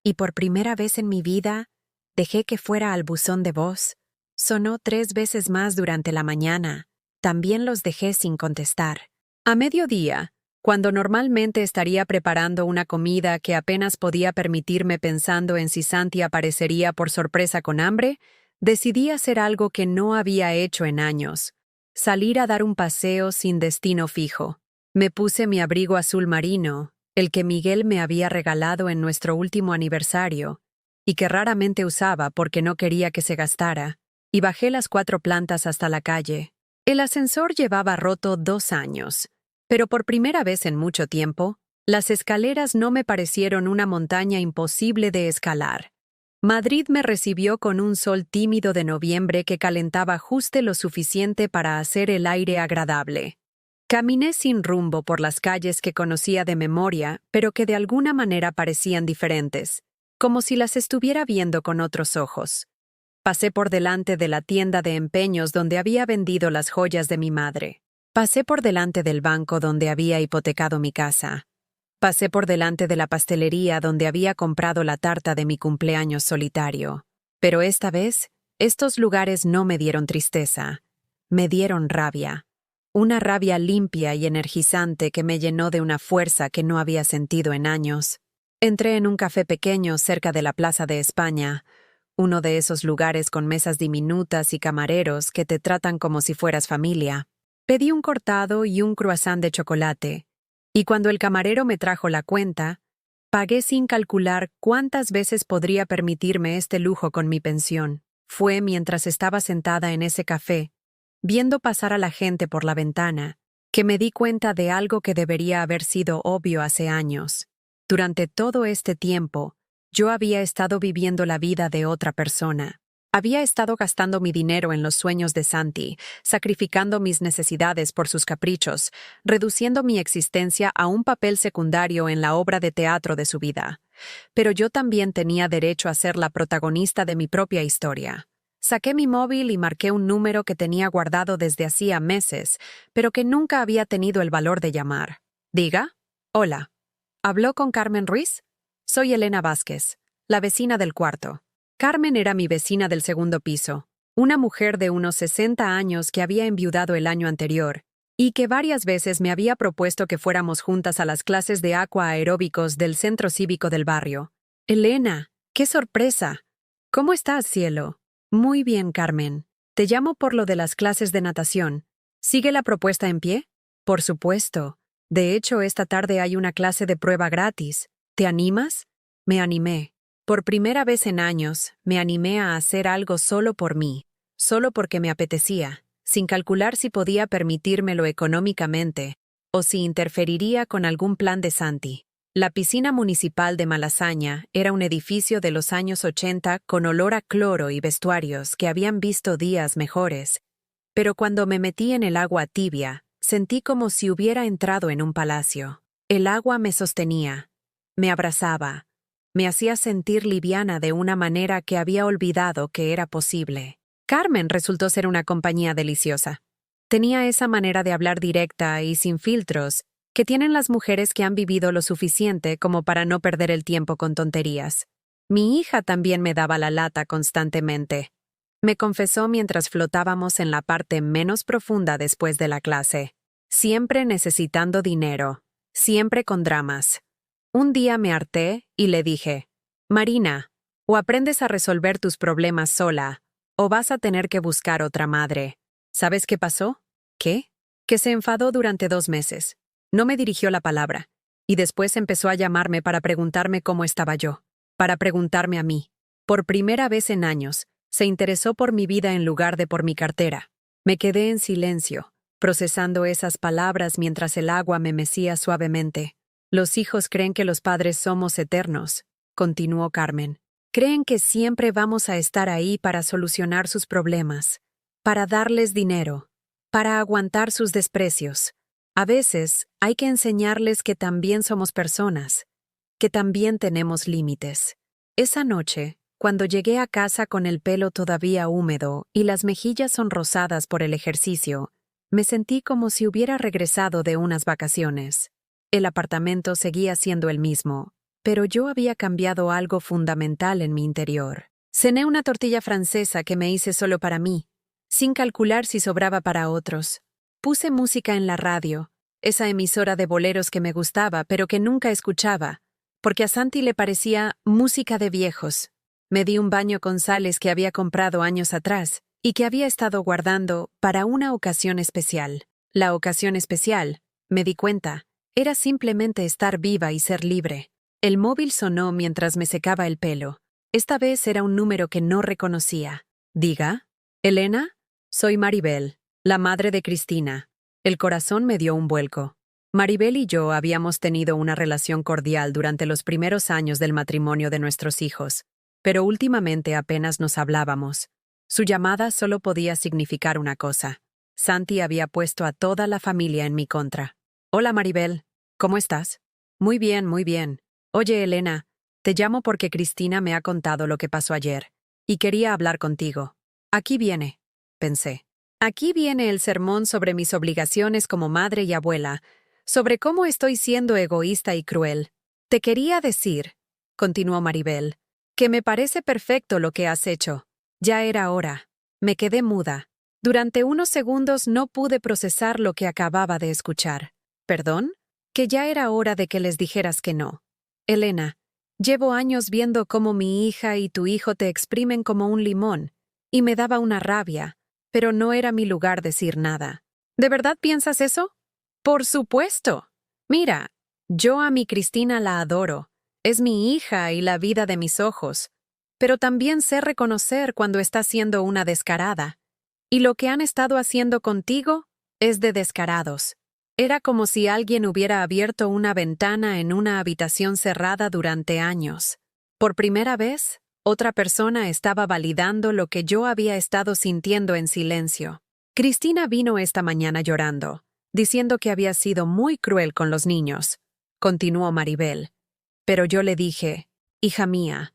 y por primera vez en mi vida dejé que fuera al buzón de voz. Sonó 3 veces más durante la mañana. También los dejé sin contestar. A mediodía, cuando normalmente estaría preparando una comida que apenas podía permitirme pensando en si Santi aparecería por sorpresa con hambre, decidí hacer algo que no había hecho en años: salir a dar un paseo sin destino fijo. Me puse mi abrigo azul marino, el que Miguel me había regalado en nuestro último aniversario, y que raramente usaba porque no quería que se gastara, y bajé las 4 plantas hasta la calle. El ascensor llevaba roto 2 años, pero por primera vez en mucho tiempo, las escaleras no me parecieron una montaña imposible de escalar. Madrid me recibió con un sol tímido de noviembre que calentaba justo lo suficiente para hacer el aire agradable. Caminé sin rumbo por las calles que conocía de memoria, pero que de alguna manera parecían diferentes, como si las estuviera viendo con otros ojos. Pasé por delante de la tienda de empeños donde había vendido las joyas de mi madre. Pasé por delante del banco donde había hipotecado mi casa. Pasé por delante de la pastelería donde había comprado la tarta de mi cumpleaños solitario. Pero esta vez, estos lugares no me dieron tristeza. Me dieron rabia. Una rabia limpia y energizante que me llenó de una fuerza que no había sentido en años. Entré en un café pequeño cerca de la Plaza de España, uno de esos lugares con mesas diminutas y camareros que te tratan como si fueras familia. Pedí un cortado y un croissant de chocolate, y cuando el camarero me trajo la cuenta, pagué sin calcular cuántas veces podría permitirme este lujo con mi pensión. Fue mientras estaba sentada en ese café, viendo pasar a la gente por la ventana, que me di cuenta de algo que debería haber sido obvio hace años. Durante todo este tiempo, yo había estado viviendo la vida de otra persona. Había estado gastando mi dinero en los sueños de Santi, sacrificando mis necesidades por sus caprichos, reduciendo mi existencia a un papel secundario en la obra de teatro de su vida. Pero yo también tenía derecho a ser la protagonista de mi propia historia. Saqué mi móvil y marqué un número que tenía guardado desde hacía meses, pero que nunca había tenido el valor de llamar. Diga. Hola. ¿Habló con Carmen Ruiz? Soy Elena Vázquez, la vecina del cuarto. Carmen era mi vecina del segundo piso, una mujer de unos 60 años que había enviudado el año anterior y que varias veces me había propuesto que fuéramos juntas a las clases de aqua aeróbicos del centro cívico del barrio. Elena, ¡qué sorpresa! ¿Cómo estás, cielo? Muy bien, Carmen. Te llamo por lo de las clases de natación. ¿Sigue la propuesta en pie? Por supuesto. De hecho, esta tarde hay una clase de prueba gratis. ¿Te animas? Me animé. Por primera vez en años, me animé a hacer algo solo por mí, solo porque me apetecía, sin calcular si podía permitírmelo económicamente o si interferiría con algún plan de Santi. La piscina municipal de Malasaña era un edificio de los años 80 con olor a cloro y vestuarios que habían visto días mejores, pero cuando me metí en el agua tibia, sentí como si hubiera entrado en un palacio. El agua me sostenía, me abrazaba, me hacía sentir liviana de una manera que había olvidado que era posible. Carmen resultó ser una compañía deliciosa. Tenía esa manera de hablar directa y sin filtros que tienen las mujeres que han vivido lo suficiente como para no perder el tiempo con tonterías. Mi hija también me daba la lata constantemente. Me confesó mientras flotábamos en la parte menos profunda después de la clase. Siempre necesitando dinero, siempre con dramas. Un día me harté y le dije, Marina, o aprendes a resolver tus problemas sola, o vas a tener que buscar otra madre. ¿Sabes qué pasó? ¿Qué? Que se enfadó durante 2 meses. No me dirigió la palabra, y después empezó a llamarme para preguntarme cómo estaba yo, para preguntarme a mí. Por primera vez en años, se interesó por mi vida en lugar de por mi cartera. Me quedé en silencio, procesando esas palabras mientras el agua me mecía suavemente. Los hijos creen que los padres somos eternos, continuó Carmen. Creen que siempre vamos a estar ahí para solucionar sus problemas, para darles dinero, para aguantar sus desprecios. A veces hay que enseñarles que también somos personas, que también tenemos límites. Esa noche, cuando llegué a casa con el pelo todavía húmedo y las mejillas sonrosadas por el ejercicio, me sentí como si hubiera regresado de unas vacaciones. El apartamento seguía siendo el mismo, pero yo había cambiado algo fundamental en mi interior. Cené una tortilla francesa que me hice solo para mí, sin calcular si sobraba para otros. Puse música en la radio, esa emisora de boleros que me gustaba pero que nunca escuchaba, porque a Santi le parecía música de viejos. Me di un baño con sales que había comprado años atrás y que había estado guardando para una ocasión especial. La ocasión especial, me di cuenta, era simplemente estar viva y ser libre. El móvil sonó mientras me secaba el pelo. Esta vez era un número que no reconocía. Diga, ¿Elena? Soy Maribel, la madre de Cristina. El corazón me dio un vuelco. Maribel y yo habíamos tenido una relación cordial durante los primeros años del matrimonio de nuestros hijos, pero últimamente apenas nos hablábamos. Su llamada solo podía significar una cosa. Santi había puesto a toda la familia en mi contra. Hola Maribel, ¿cómo estás? Muy bien, muy bien. Oye Elena, te llamo porque Cristina me ha contado lo que pasó ayer, y quería hablar contigo. Aquí viene, pensé. Aquí viene el sermón sobre mis obligaciones como madre y abuela, sobre cómo estoy siendo egoísta y cruel. Te quería decir, continuó Maribel, que me parece perfecto lo que has hecho. Ya era hora. Me quedé muda. Durante unos segundos no pude procesar lo que acababa de escuchar. ¿Perdón? Que ya era hora de que les dijeras que no. Elena, llevo años viendo cómo mi hija y tu hijo te exprimen como un limón, y me daba una rabia, pero no era mi lugar decir nada. ¿De verdad piensas eso? ¡Por supuesto! Mira, yo a mi Cristina la adoro. Es mi hija y la vida de mis ojos. Pero también sé reconocer cuando está siendo una descarada. Y lo que han estado haciendo contigo es de descarados. Era como si alguien hubiera abierto una ventana en una habitación cerrada durante años. Por primera vez, otra persona estaba validando lo que yo había estado sintiendo en silencio. Cristina vino esta mañana llorando, diciendo que había sido muy cruel con los niños, continuó Maribel. Pero yo le dije, hija mía,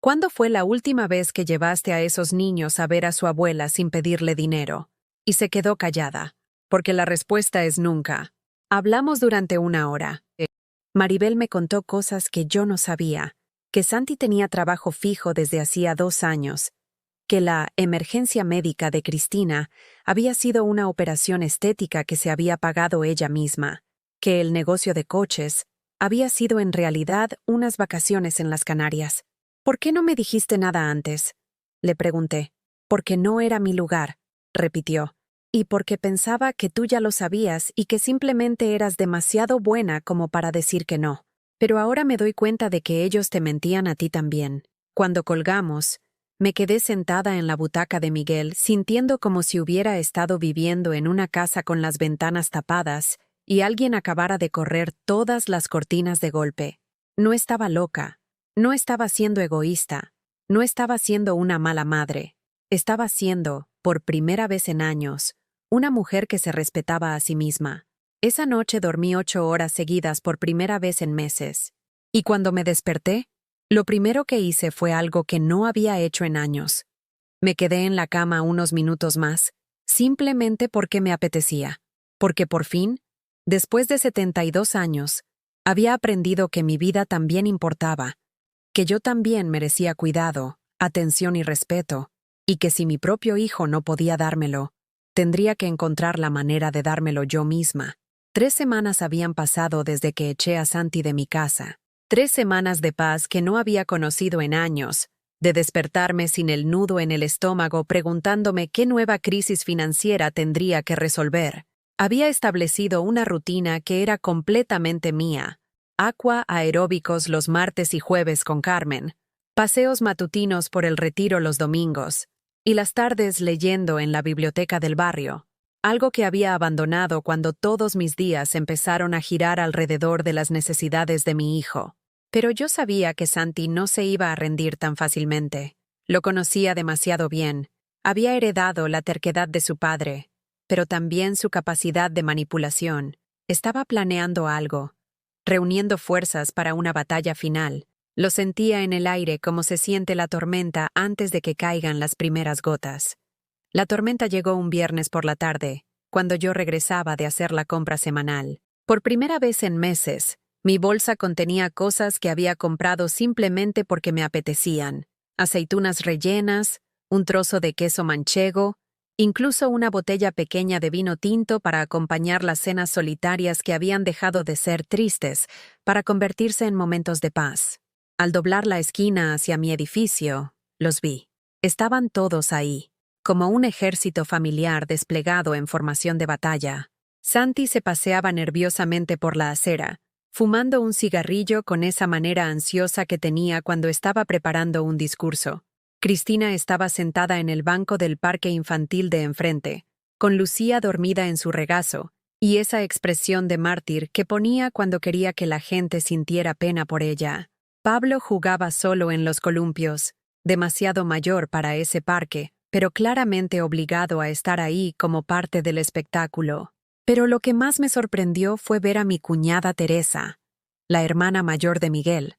¿cuándo fue la última vez que llevaste a esos niños a ver a su abuela sin pedirle dinero? Y se quedó callada, porque la respuesta es nunca. Hablamos durante una hora. Maribel me contó cosas que yo no sabía, que Santi tenía trabajo fijo desde hacía 2 años, que la emergencia médica de Cristina había sido una operación estética que se había pagado ella misma, que el negocio de coches había sido en realidad unas vacaciones en las Canarias. ¿Por qué no me dijiste nada antes? Le pregunté. Porque no era mi lugar, repitió, y porque pensaba que tú ya lo sabías y que simplemente eras demasiado buena como para decir que no. Pero ahora me doy cuenta de que ellos te mentían a ti también. Cuando colgamos, me quedé sentada en la butaca de Miguel, sintiendo como si hubiera estado viviendo en una casa con las ventanas tapadas y alguien acabara de correr todas las cortinas de golpe. No estaba loca, no estaba siendo egoísta, no estaba siendo una mala madre. Estaba siendo, por primera vez en años, una mujer que se respetaba a sí misma. Esa noche dormí 8 horas seguidas por primera vez en meses. Y cuando me desperté, lo primero que hice fue algo que no había hecho en años. Me quedé en la cama unos minutos más, simplemente porque me apetecía. Porque por fin, después de 72 años, había aprendido que mi vida también importaba, que yo también merecía cuidado, atención y respeto, y que si mi propio hijo no podía dármelo, tendría que encontrar la manera de dármelo yo misma. 3 semanas habían pasado desde que eché a Santi de mi casa. 3 semanas de paz que no había conocido en años, de despertarme sin el nudo en el estómago preguntándome qué nueva crisis financiera tendría que resolver. Había establecido una rutina que era completamente mía. Aqua aeróbicos los martes y jueves con Carmen, paseos matutinos por el retiro los domingos, y las tardes leyendo en la biblioteca del barrio, algo que había abandonado cuando todos mis días empezaron a girar alrededor de las necesidades de mi hijo. Pero yo sabía que Santi no se iba a rendir tan fácilmente. Lo conocía demasiado bien. Había heredado la terquedad de su padre, pero también su capacidad de manipulación. Estaba planeando algo, reuniendo fuerzas para una batalla final. Lo sentía en el aire como se siente la tormenta antes de que caigan las primeras gotas. La tormenta llegó un viernes por la tarde, cuando yo regresaba de hacer la compra semanal. Por primera vez en meses, mi bolsa contenía cosas que había comprado simplemente porque me apetecían. Aceitunas rellenas, un trozo de queso manchego, incluso una botella pequeña de vino tinto para acompañar las cenas solitarias que habían dejado de ser tristes para convertirse en momentos de paz. Al doblar la esquina hacia mi edificio, los vi. Estaban todos ahí, como un ejército familiar desplegado en formación de batalla. Santi se paseaba nerviosamente por la acera, fumando un cigarrillo con esa manera ansiosa que tenía cuando estaba preparando un discurso. Cristina estaba sentada en el banco del parque infantil de enfrente, con Lucía dormida en su regazo, y esa expresión de mártir que ponía cuando quería que la gente sintiera pena por ella. Pablo jugaba solo en los columpios, demasiado mayor para ese parque, pero claramente obligado a estar ahí como parte del espectáculo. Pero lo que más me sorprendió fue ver a mi cuñada Teresa, la hermana mayor de Miguel,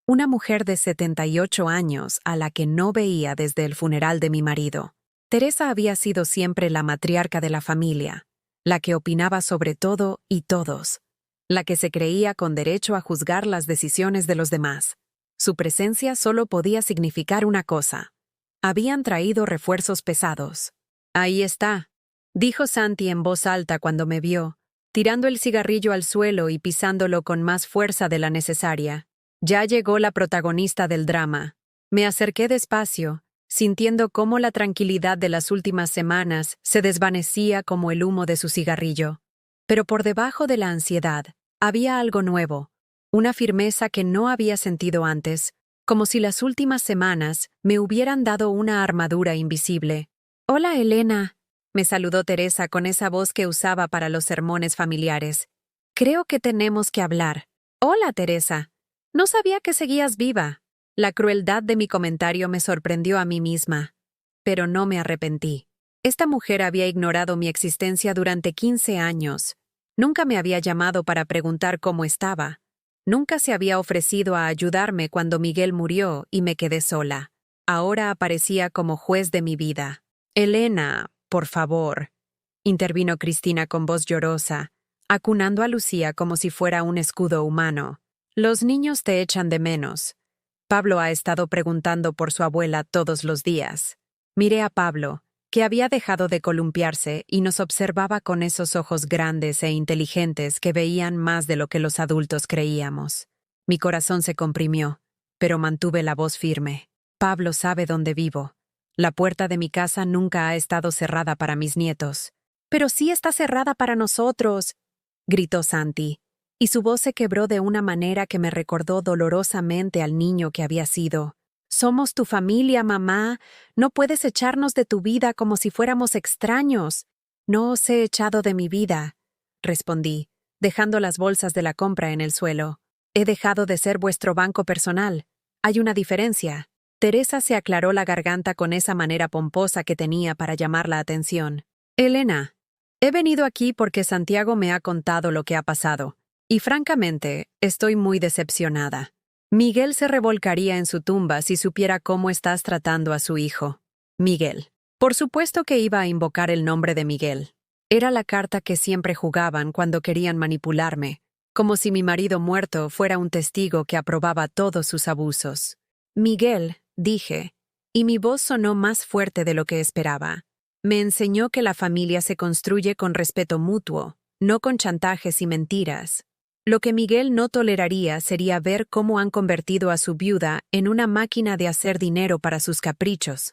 una mujer de 78 años a la que no veía desde el funeral de mi marido. Teresa había sido siempre la matriarca de la familia, la que opinaba sobre todo y todos, la que se creía con derecho a juzgar las decisiones de los demás. Su presencia solo podía significar una cosa: habían traído refuerzos pesados. «Ahí está», dijo Santi en voz alta cuando me vio, tirando el cigarrillo al suelo y pisándolo con más fuerza de la necesaria. Ya llegó la protagonista del drama. Me acerqué despacio, sintiendo cómo la tranquilidad de las últimas semanas se desvanecía como el humo de su cigarrillo. Pero por debajo de la ansiedad, había algo nuevo, una firmeza que no había sentido antes, como si las últimas semanas me hubieran dado una armadura invisible. «Hola, Elena», me saludó Teresa con esa voz que usaba para los sermones familiares. «Creo que tenemos que hablar». «Hola, Teresa. No sabía que seguías viva». La crueldad de mi comentario me sorprendió a mí misma, pero no me arrepentí. Esta mujer había ignorado mi existencia durante 15 años. Nunca me había llamado para preguntar cómo estaba. Nunca se había ofrecido a ayudarme cuando Miguel murió y me quedé sola. Ahora aparecía como juez de mi vida. «Elena, por favor», intervino Cristina con voz llorosa, acunando a Lucía como si fuera un escudo humano. «Los niños te echan de menos. Pablo ha estado preguntando por su abuela todos los días». Miré a Pablo, que había dejado de columpiarse y nos observaba con esos ojos grandes e inteligentes que veían más de lo que los adultos creíamos. Mi corazón se comprimió, pero mantuve la voz firme. «Pablo sabe dónde vivo. La puerta de mi casa nunca ha estado cerrada para mis nietos». «Pero sí está cerrada para nosotros», gritó Santi, y su voz se quebró de una manera que me recordó dolorosamente al niño que había sido. «Somos tu familia, mamá. No puedes echarnos de tu vida como si fuéramos extraños». «No os he echado de mi vida», respondí, dejando las bolsas de la compra en el suelo. «He dejado de ser vuestro banco personal. Hay una diferencia». Teresa se aclaró la garganta con esa manera pomposa que tenía para llamar la atención. «Elena, he venido aquí porque Santiago me ha contado lo que ha pasado. Y francamente, estoy muy decepcionada. Miguel se revolcaría en su tumba si supiera cómo estás tratando a su hijo». Miguel. Por supuesto que iba a invocar el nombre de Miguel. Era la carta que siempre jugaban cuando querían manipularme, como si mi marido muerto fuera un testigo que aprobaba todos sus abusos. «Miguel», dije, y mi voz sonó más fuerte de lo que esperaba. «Me enseñó que la familia se construye con respeto mutuo, no con chantajes y mentiras. Lo que Miguel no toleraría sería ver cómo han convertido a su viuda en una máquina de hacer dinero para sus caprichos».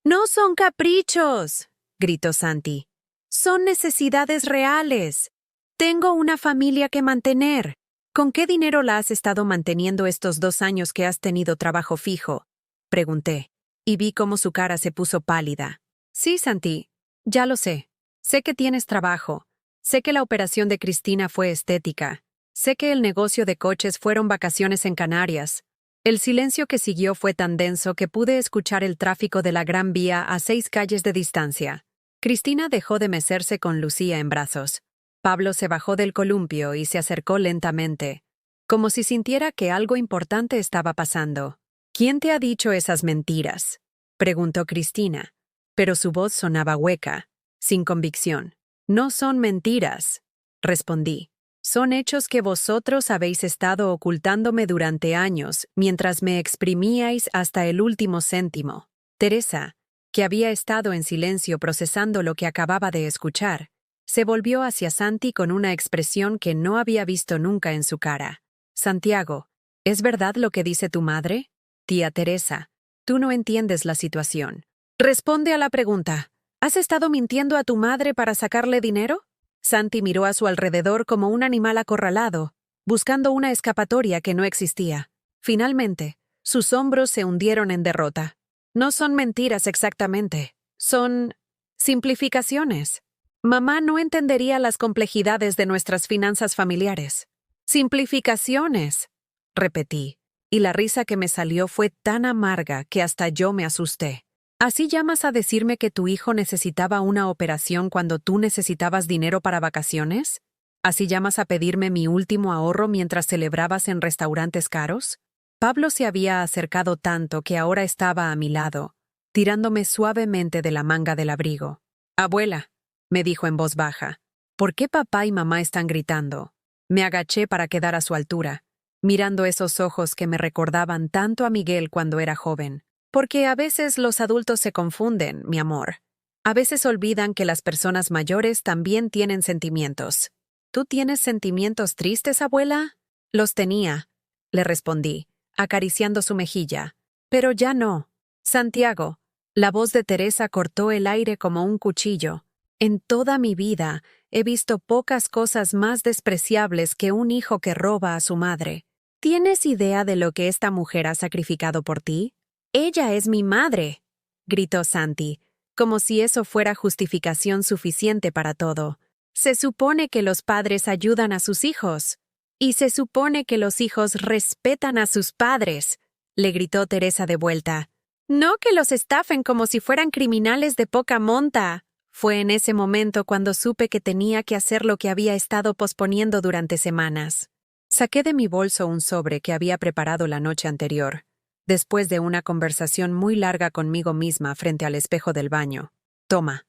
«No son caprichos», gritó Santi. «Son necesidades reales. Tengo una familia que mantener». «¿Con qué dinero la has estado manteniendo estos 2 años que has tenido trabajo fijo?», pregunté. y vi cómo su cara se puso pálida. Sí, Santi, ya lo sé. Sé que tienes trabajo. Sé que la operación de Cristina fue estética. Sé que el negocio de coches fueron vacaciones en Canarias. El silencio que siguió fue tan denso que pude escuchar el tráfico de la Gran Vía a 6 calles de distancia. Cristina dejó de mecerse con Lucía en brazos. Pablo se bajó del columpio y se acercó lentamente, como si sintiera que algo importante estaba pasando. ¿Quién te ha dicho esas mentiras?, preguntó Cristina, pero su voz sonaba hueca, sin convicción. No son mentiras, respondí. Son hechos que vosotros habéis estado ocultándome durante años mientras me exprimíais hasta el último céntimo. Teresa, que había estado en silencio procesando lo que acababa de escuchar, se volvió hacia Santi con una expresión que no había visto nunca en su cara. Santiago, ¿es verdad lo que dice tu madre? Tía Teresa, tú no entiendes la situación. Responde a la pregunta. ¿Has estado mintiendo a tu madre para sacarle dinero? Santi miró a su alrededor como un animal acorralado, buscando una escapatoria que no existía. Finalmente, sus hombros se hundieron en derrota. No son mentiras exactamente, son simplificaciones. Mamá no entendería las complejidades de nuestras finanzas familiares. Simplificaciones, repetí, y la risa que me salió fue tan amarga que hasta yo me asusté. ¿Así llamas a decirme que tu hijo necesitaba una operación cuando tú necesitabas dinero para vacaciones? ¿Así llamas a pedirme mi último ahorro mientras celebrabas en restaurantes caros? Pablo se había acercado tanto que ahora estaba a mi lado, tirándome suavemente de la manga del abrigo. Abuela, me dijo en voz baja, ¿por qué papá y mamá están gritando? Me agaché para quedar a su altura, mirando esos ojos que me recordaban tanto a Miguel cuando era joven. Porque a veces los adultos se confunden, mi amor. A veces olvidan que las personas mayores también tienen sentimientos. ¿Tú tienes sentimientos tristes, abuela? Los tenía, le respondí, acariciando su mejilla. Pero ya no. Santiago, la voz de Teresa cortó el aire como un cuchillo. En toda mi vida he visto pocas cosas más despreciables que un hijo que roba a su madre. ¿Tienes idea de lo que esta mujer ha sacrificado por ti? «Ella es mi madre», gritó Santi, como si eso fuera justificación suficiente para todo. Se supone que los padres ayudan a sus hijos. Y se supone que los hijos respetan a sus padres, le gritó Teresa de vuelta. No que los estafen como si fueran criminales de poca monta. Fue en ese momento cuando supe que tenía que hacer lo que había estado posponiendo durante semanas. Saqué de mi bolso un sobre que había preparado la noche anterior, después de una conversación muy larga conmigo misma frente al espejo del baño. «Toma»,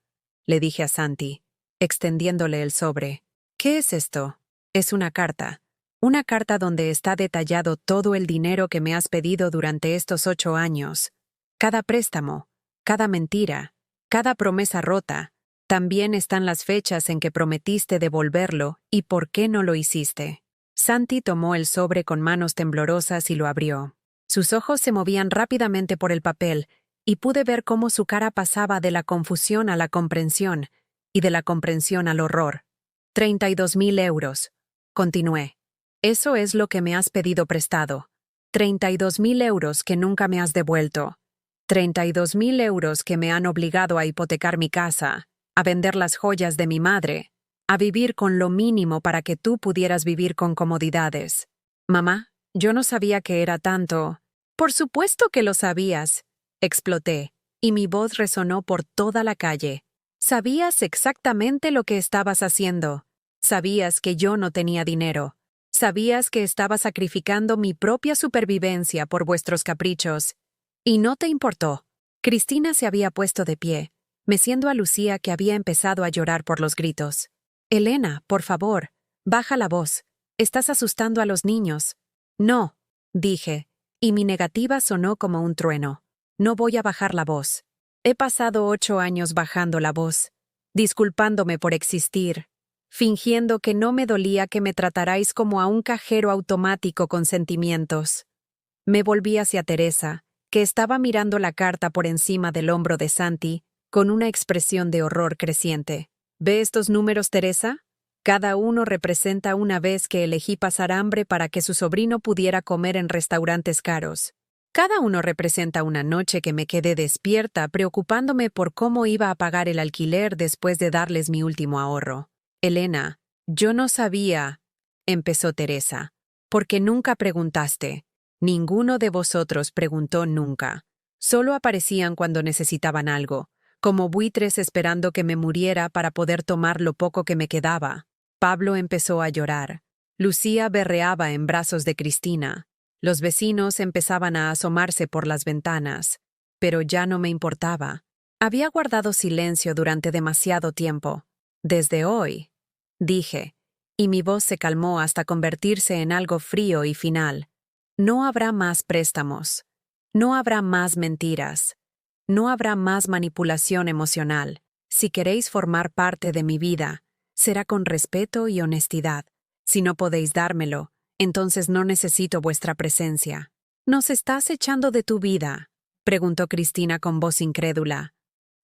le dije a Santi, extendiéndole el sobre. «¿Qué es esto?» «Es una carta donde está detallado todo el dinero que me has pedido durante estos 8 años. Cada préstamo, cada mentira, cada promesa rota. También están las fechas en que prometiste devolverlo y por qué no lo hiciste». Santi tomó el sobre con manos temblorosas y lo abrió. Sus ojos se movían rápidamente por el papel, y pude ver cómo su cara pasaba de la confusión a la comprensión, y de la comprensión al horror. 32.000 euros, continué. Eso es lo que me has pedido prestado. 32.000 euros que nunca me has devuelto. 32.000 euros que me han obligado a hipotecar mi casa, a vender las joyas de mi madre, a vivir con lo mínimo para que tú pudieras vivir con comodidades. Mamá, yo no sabía que era tanto. Por supuesto que lo sabías, exploté, y mi voz resonó por toda la calle. Sabías exactamente lo que estabas haciendo. Sabías que yo no tenía dinero. Sabías que estaba sacrificando mi propia supervivencia por vuestros caprichos. Y no te importó. Cristina se había puesto de pie, meciendo a Lucía que había empezado a llorar por los gritos. Elena, por favor, baja la voz. Estás asustando a los niños. No, dije, y mi negativa sonó como un trueno. No voy a bajar la voz. He pasado 8 años bajando la voz, disculpándome por existir, fingiendo que no me dolía que me tratarais como a un cajero automático con sentimientos. Me volví hacia Teresa, que estaba mirando la carta por encima del hombro de Santi, con una expresión de horror creciente. ¿Ve estos números, Teresa? Cada uno representa una vez que elegí pasar hambre para que su sobrino pudiera comer en restaurantes caros. Cada uno representa una noche que me quedé despierta preocupándome por cómo iba a pagar el alquiler después de darles mi último ahorro. Elena, yo no sabía, empezó Teresa, porque nunca preguntaste. Ninguno de vosotros preguntó nunca. Solo aparecían cuando necesitaban algo, como buitres esperando que me muriera para poder tomar lo poco que me quedaba. Pablo empezó a llorar. Lucía berreaba en brazos de Cristina. Los vecinos empezaban a asomarse por las ventanas, pero ya no me importaba. Había guardado silencio durante demasiado tiempo. Desde hoy, dije, y mi voz se calmó hasta convertirse en algo frío y final. No habrá más préstamos. No habrá más mentiras. No habrá más manipulación emocional. Si queréis formar parte de mi vida, será con respeto y honestidad. Si no podéis dármelo, entonces no necesito vuestra presencia. ¿Nos estás echando de tu vida?, preguntó Cristina con voz incrédula.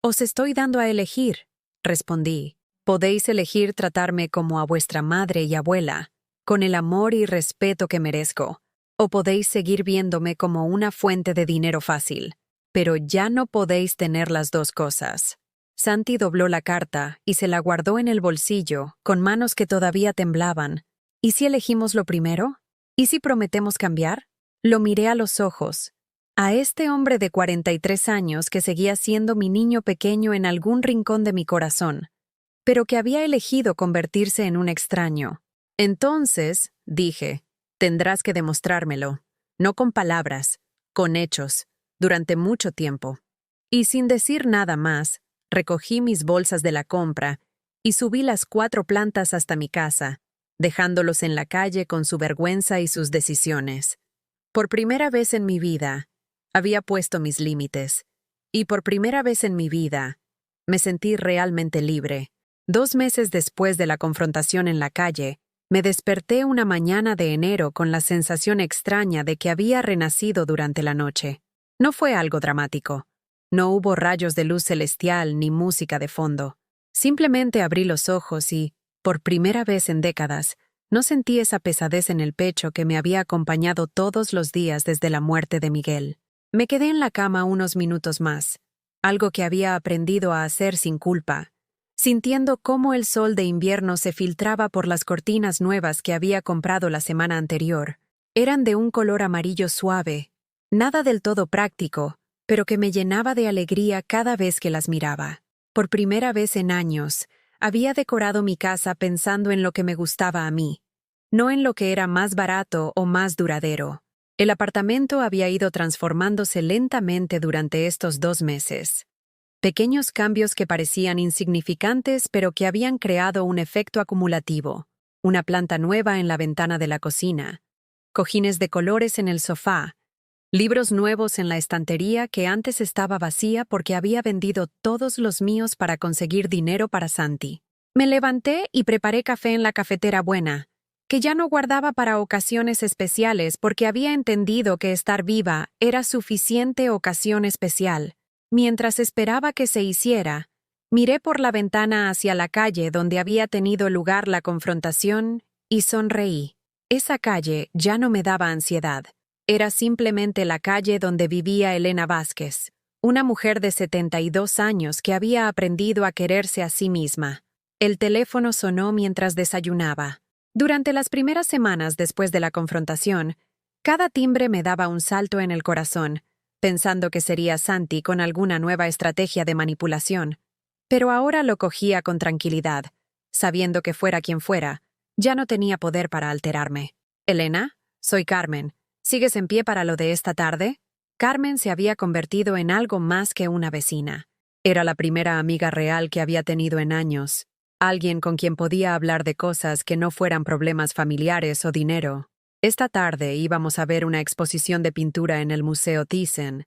Os estoy dando a elegir, respondí. Podéis elegir tratarme como a vuestra madre y abuela, con el amor y respeto que merezco, o podéis seguir viéndome como una fuente de dinero fácil. Pero ya no podéis tener las dos cosas. Santi dobló la carta y se la guardó en el bolsillo, con manos que todavía temblaban. ¿Y si elegimos lo primero? ¿Y si prometemos cambiar? Lo miré a los ojos. A este hombre de 43 años que seguía siendo mi niño pequeño en algún rincón de mi corazón, pero que había elegido convertirse en un extraño. Entonces, dije, tendrás que demostrármelo, no con palabras, con hechos, durante mucho tiempo. Y sin decir nada más, recogí mis bolsas de la compra y subí las 4 plantas hasta mi casa, dejándolos en la calle con su vergüenza y sus decisiones. Por primera vez en mi vida, había puesto mis límites, y por primera vez en mi vida, me sentí realmente libre. 2 meses después de la confrontación en la calle, me desperté una mañana de enero con la sensación extraña de que había renacido durante la noche. No fue algo dramático. No hubo rayos de luz celestial ni música de fondo. Simplemente abrí los ojos y, por primera vez en décadas, no sentí esa pesadez en el pecho que me había acompañado todos los días desde la muerte de Miguel. Me quedé en la cama unos minutos más, algo que había aprendido a hacer sin culpa, sintiendo cómo el sol de invierno se filtraba por las cortinas nuevas que había comprado la semana anterior. Eran de un color amarillo suave, nada del todo práctico, pero que me llenaba de alegría cada vez que las miraba. Por primera vez en años, había decorado mi casa pensando en lo que me gustaba a mí, no en lo que era más barato o más duradero. El apartamento había ido transformándose lentamente durante estos 2 meses. Pequeños cambios que parecían insignificantes pero que habían creado un efecto acumulativo. Una planta nueva en la ventana de la cocina, cojines de colores en el sofá, libros nuevos en la estantería que antes estaba vacía porque había vendido todos los míos para conseguir dinero para Santi. Me levanté y preparé café en la cafetera buena, que ya no guardaba para ocasiones especiales porque había entendido que estar viva era suficiente ocasión especial. Mientras esperaba que se hiciera, miré por la ventana hacia la calle donde había tenido lugar la confrontación y sonreí. Esa calle ya no me daba ansiedad. Era simplemente la calle donde vivía Elena Vázquez, una mujer de 72 años que había aprendido a quererse a sí misma. El teléfono sonó mientras desayunaba. Durante las primeras semanas después de la confrontación, cada timbre me daba un salto en el corazón, pensando que sería Santi con alguna nueva estrategia de manipulación. Pero ahora lo cogía con tranquilidad, sabiendo que fuera quien fuera, ya no tenía poder para alterarme. «Elena, soy Carmen. ¿Sigues en pie para lo de esta tarde?» Carmen se había convertido en algo más que una vecina. Era la primera amiga real que había tenido en años, alguien con quien podía hablar de cosas que no fueran problemas familiares o dinero. Esta tarde íbamos a ver una exposición de pintura en el Museo Thyssen,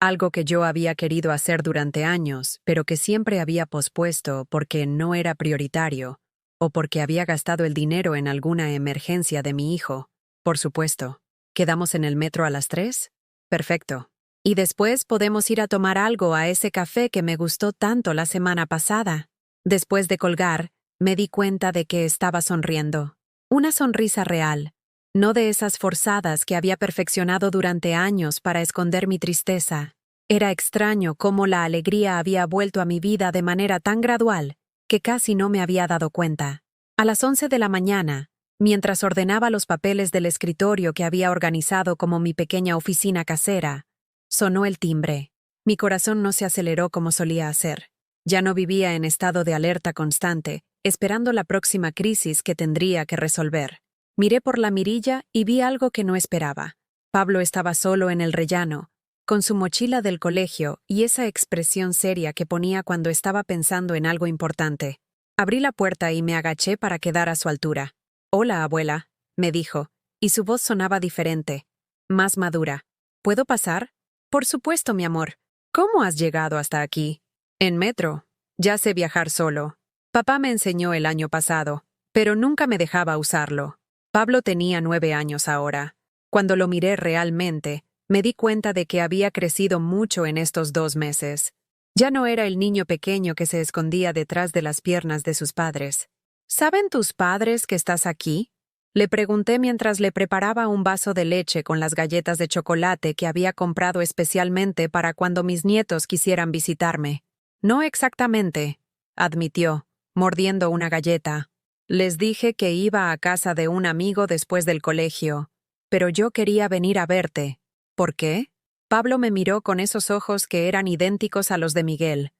algo que yo había querido hacer durante años, pero que siempre había pospuesto porque no era prioritario, o porque había gastado el dinero en alguna emergencia de mi hijo. Por supuesto. ¿Quedamos en el metro a las 3? Perfecto. Y después podemos ir a tomar algo a ese café que me gustó tanto la semana pasada. Después de colgar, me di cuenta de que estaba sonriendo. Una sonrisa real, no de esas forzadas que había perfeccionado durante años para esconder mi tristeza. Era extraño cómo la alegría había vuelto a mi vida de manera tan gradual que casi no me había dado cuenta. A las 11 de la mañana, mientras ordenaba los papeles del escritorio que había organizado como mi pequeña oficina casera, sonó el timbre. Mi corazón no se aceleró como solía hacer. Ya no vivía en estado de alerta constante, esperando la próxima crisis que tendría que resolver. Miré por la mirilla y vi algo que no esperaba. Pablo estaba solo en el rellano, con su mochila del colegio y esa expresión seria que ponía cuando estaba pensando en algo importante. Abrí la puerta y me agaché para quedar a su altura. «Hola, abuela», me dijo, y su voz sonaba diferente, más madura. «¿Puedo pasar?» «Por supuesto, mi amor. ¿Cómo has llegado hasta aquí?» «En metro. Ya sé viajar solo. Papá me enseñó el año pasado, pero nunca me dejaba usarlo». Pablo tenía 9 años ahora. Cuando lo miré realmente, me di cuenta de que había crecido mucho en estos 2 meses. Ya no era el niño pequeño que se escondía detrás de las piernas de sus padres. «¿Saben tus padres que estás aquí?», le pregunté mientras le preparaba un vaso de leche con las galletas de chocolate que había comprado especialmente para cuando mis nietos quisieran visitarme. «No exactamente», admitió, mordiendo una galleta. «Les dije que iba a casa de un amigo después del colegio, pero yo quería venir a verte». «¿Por qué?». Pablo me miró con esos ojos que eran idénticos a los de Miguel,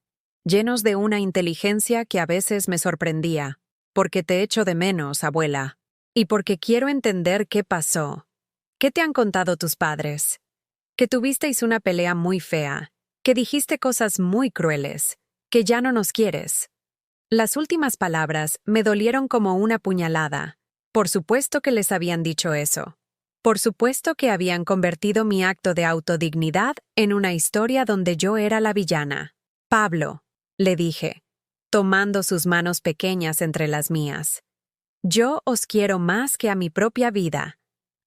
llenos de una inteligencia que a veces me sorprendía. «Porque te echo de menos, abuela. Y porque quiero entender qué pasó. ¿Qué te han contado tus padres? Que tuvisteis una pelea muy fea, que dijiste cosas muy crueles, que ya no nos quieres». Las últimas palabras me dolieron como una puñalada. Por supuesto que les habían dicho eso. Por supuesto que habían convertido mi acto de autodignidad en una historia donde yo era la villana. «Pablo», le dije, tomando sus manos pequeñas entre las mías, «yo os quiero más que a mi propia vida.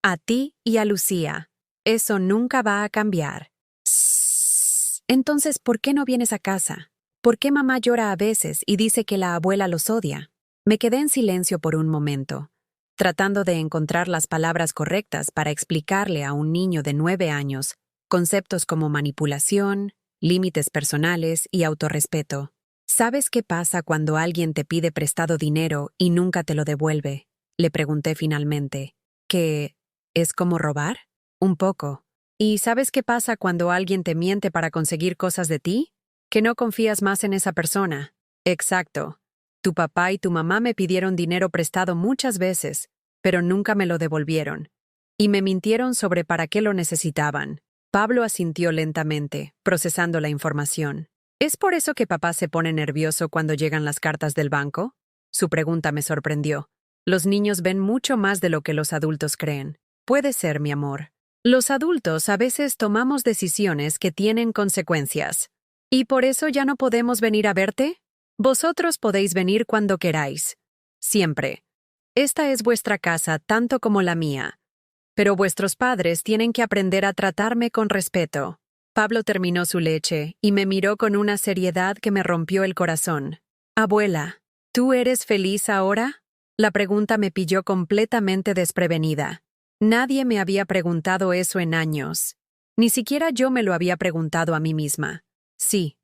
A ti y a Lucía. Eso nunca va a cambiar». «Sss. Entonces, ¿por qué no vienes a casa? ¿Por qué mamá llora a veces y dice que la abuela los odia?» Me quedé en silencio por un momento, tratando de encontrar las palabras correctas para explicarle a un niño de 9 años conceptos como manipulación, límites personales y autorrespeto. «¿Sabes qué pasa cuando alguien te pide prestado dinero y nunca te lo devuelve?», le pregunté finalmente. «¿Que es como robar?» «Un poco». «¿Y sabes qué pasa cuando alguien te miente para conseguir cosas de ti? Que no confías más en esa persona». «Exacto. Tu papá y tu mamá me pidieron dinero prestado muchas veces, pero nunca me lo devolvieron. Y me mintieron sobre para qué lo necesitaban». Pablo asintió lentamente, procesando la información. «¿Es por eso que papá se pone nervioso cuando llegan las cartas del banco?». Su pregunta me sorprendió. «Los niños ven mucho más de lo que los adultos creen». «Puede ser, mi amor. Los adultos a veces tomamos decisiones que tienen consecuencias. ¿Y por eso ya no podemos venir a verte? Vosotros podéis venir cuando queráis. Siempre. Esta es vuestra casa tanto como la mía. Pero vuestros padres tienen que aprender a tratarme con respeto». Pablo terminó su leche y me miró con una seriedad que me rompió el corazón. «Abuela, ¿tú eres feliz ahora?». La pregunta me pilló completamente desprevenida. Nadie me había preguntado eso en años. Ni siquiera yo me lo había preguntado a mí misma. «Sí»,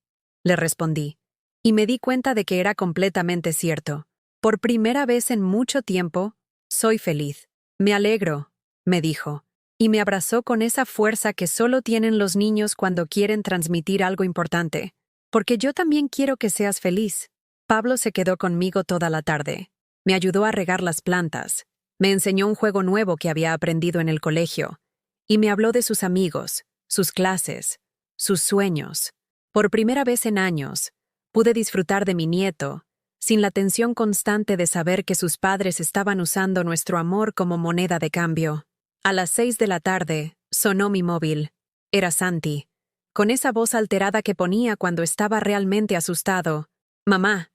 le respondí, y me di cuenta de que era completamente cierto. «Por primera vez en mucho tiempo, soy feliz». «Me alegro», me dijo, y me abrazó con esa fuerza que solo tienen los niños cuando quieren transmitir algo importante. «Porque yo también quiero que seas feliz». Pablo se quedó conmigo toda la tarde. Me ayudó a regar las plantas. Me enseñó un juego nuevo que había aprendido en el colegio. Y me habló de sus amigos, sus clases, sus sueños. Por primera vez en años, pude disfrutar de mi nieto, sin la tensión constante de saber que sus padres estaban usando nuestro amor como moneda de cambio. A las 6 de la tarde, sonó mi móvil. Era Santi, con esa voz alterada que ponía cuando estaba realmente asustado. «Mamá,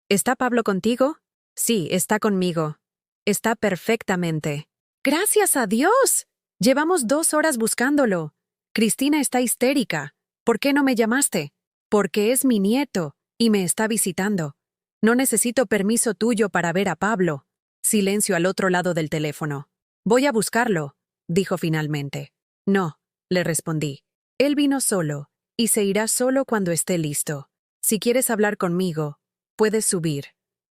¿está Pablo contigo?». «Sí, está conmigo. Está perfectamente». «¡Gracias a Dios! Llevamos 2 horas buscándolo. Cristina está histérica. ¿Por qué no me llamaste?». «Porque es mi nieto y me está visitando. No necesito permiso tuyo para ver a Pablo». Silencio al otro lado del teléfono. Voy a buscarlo, dijo finalmente. No, le respondí. Él vino solo, y se irá solo cuando esté listo. Si quieres hablar conmigo, puedes subir.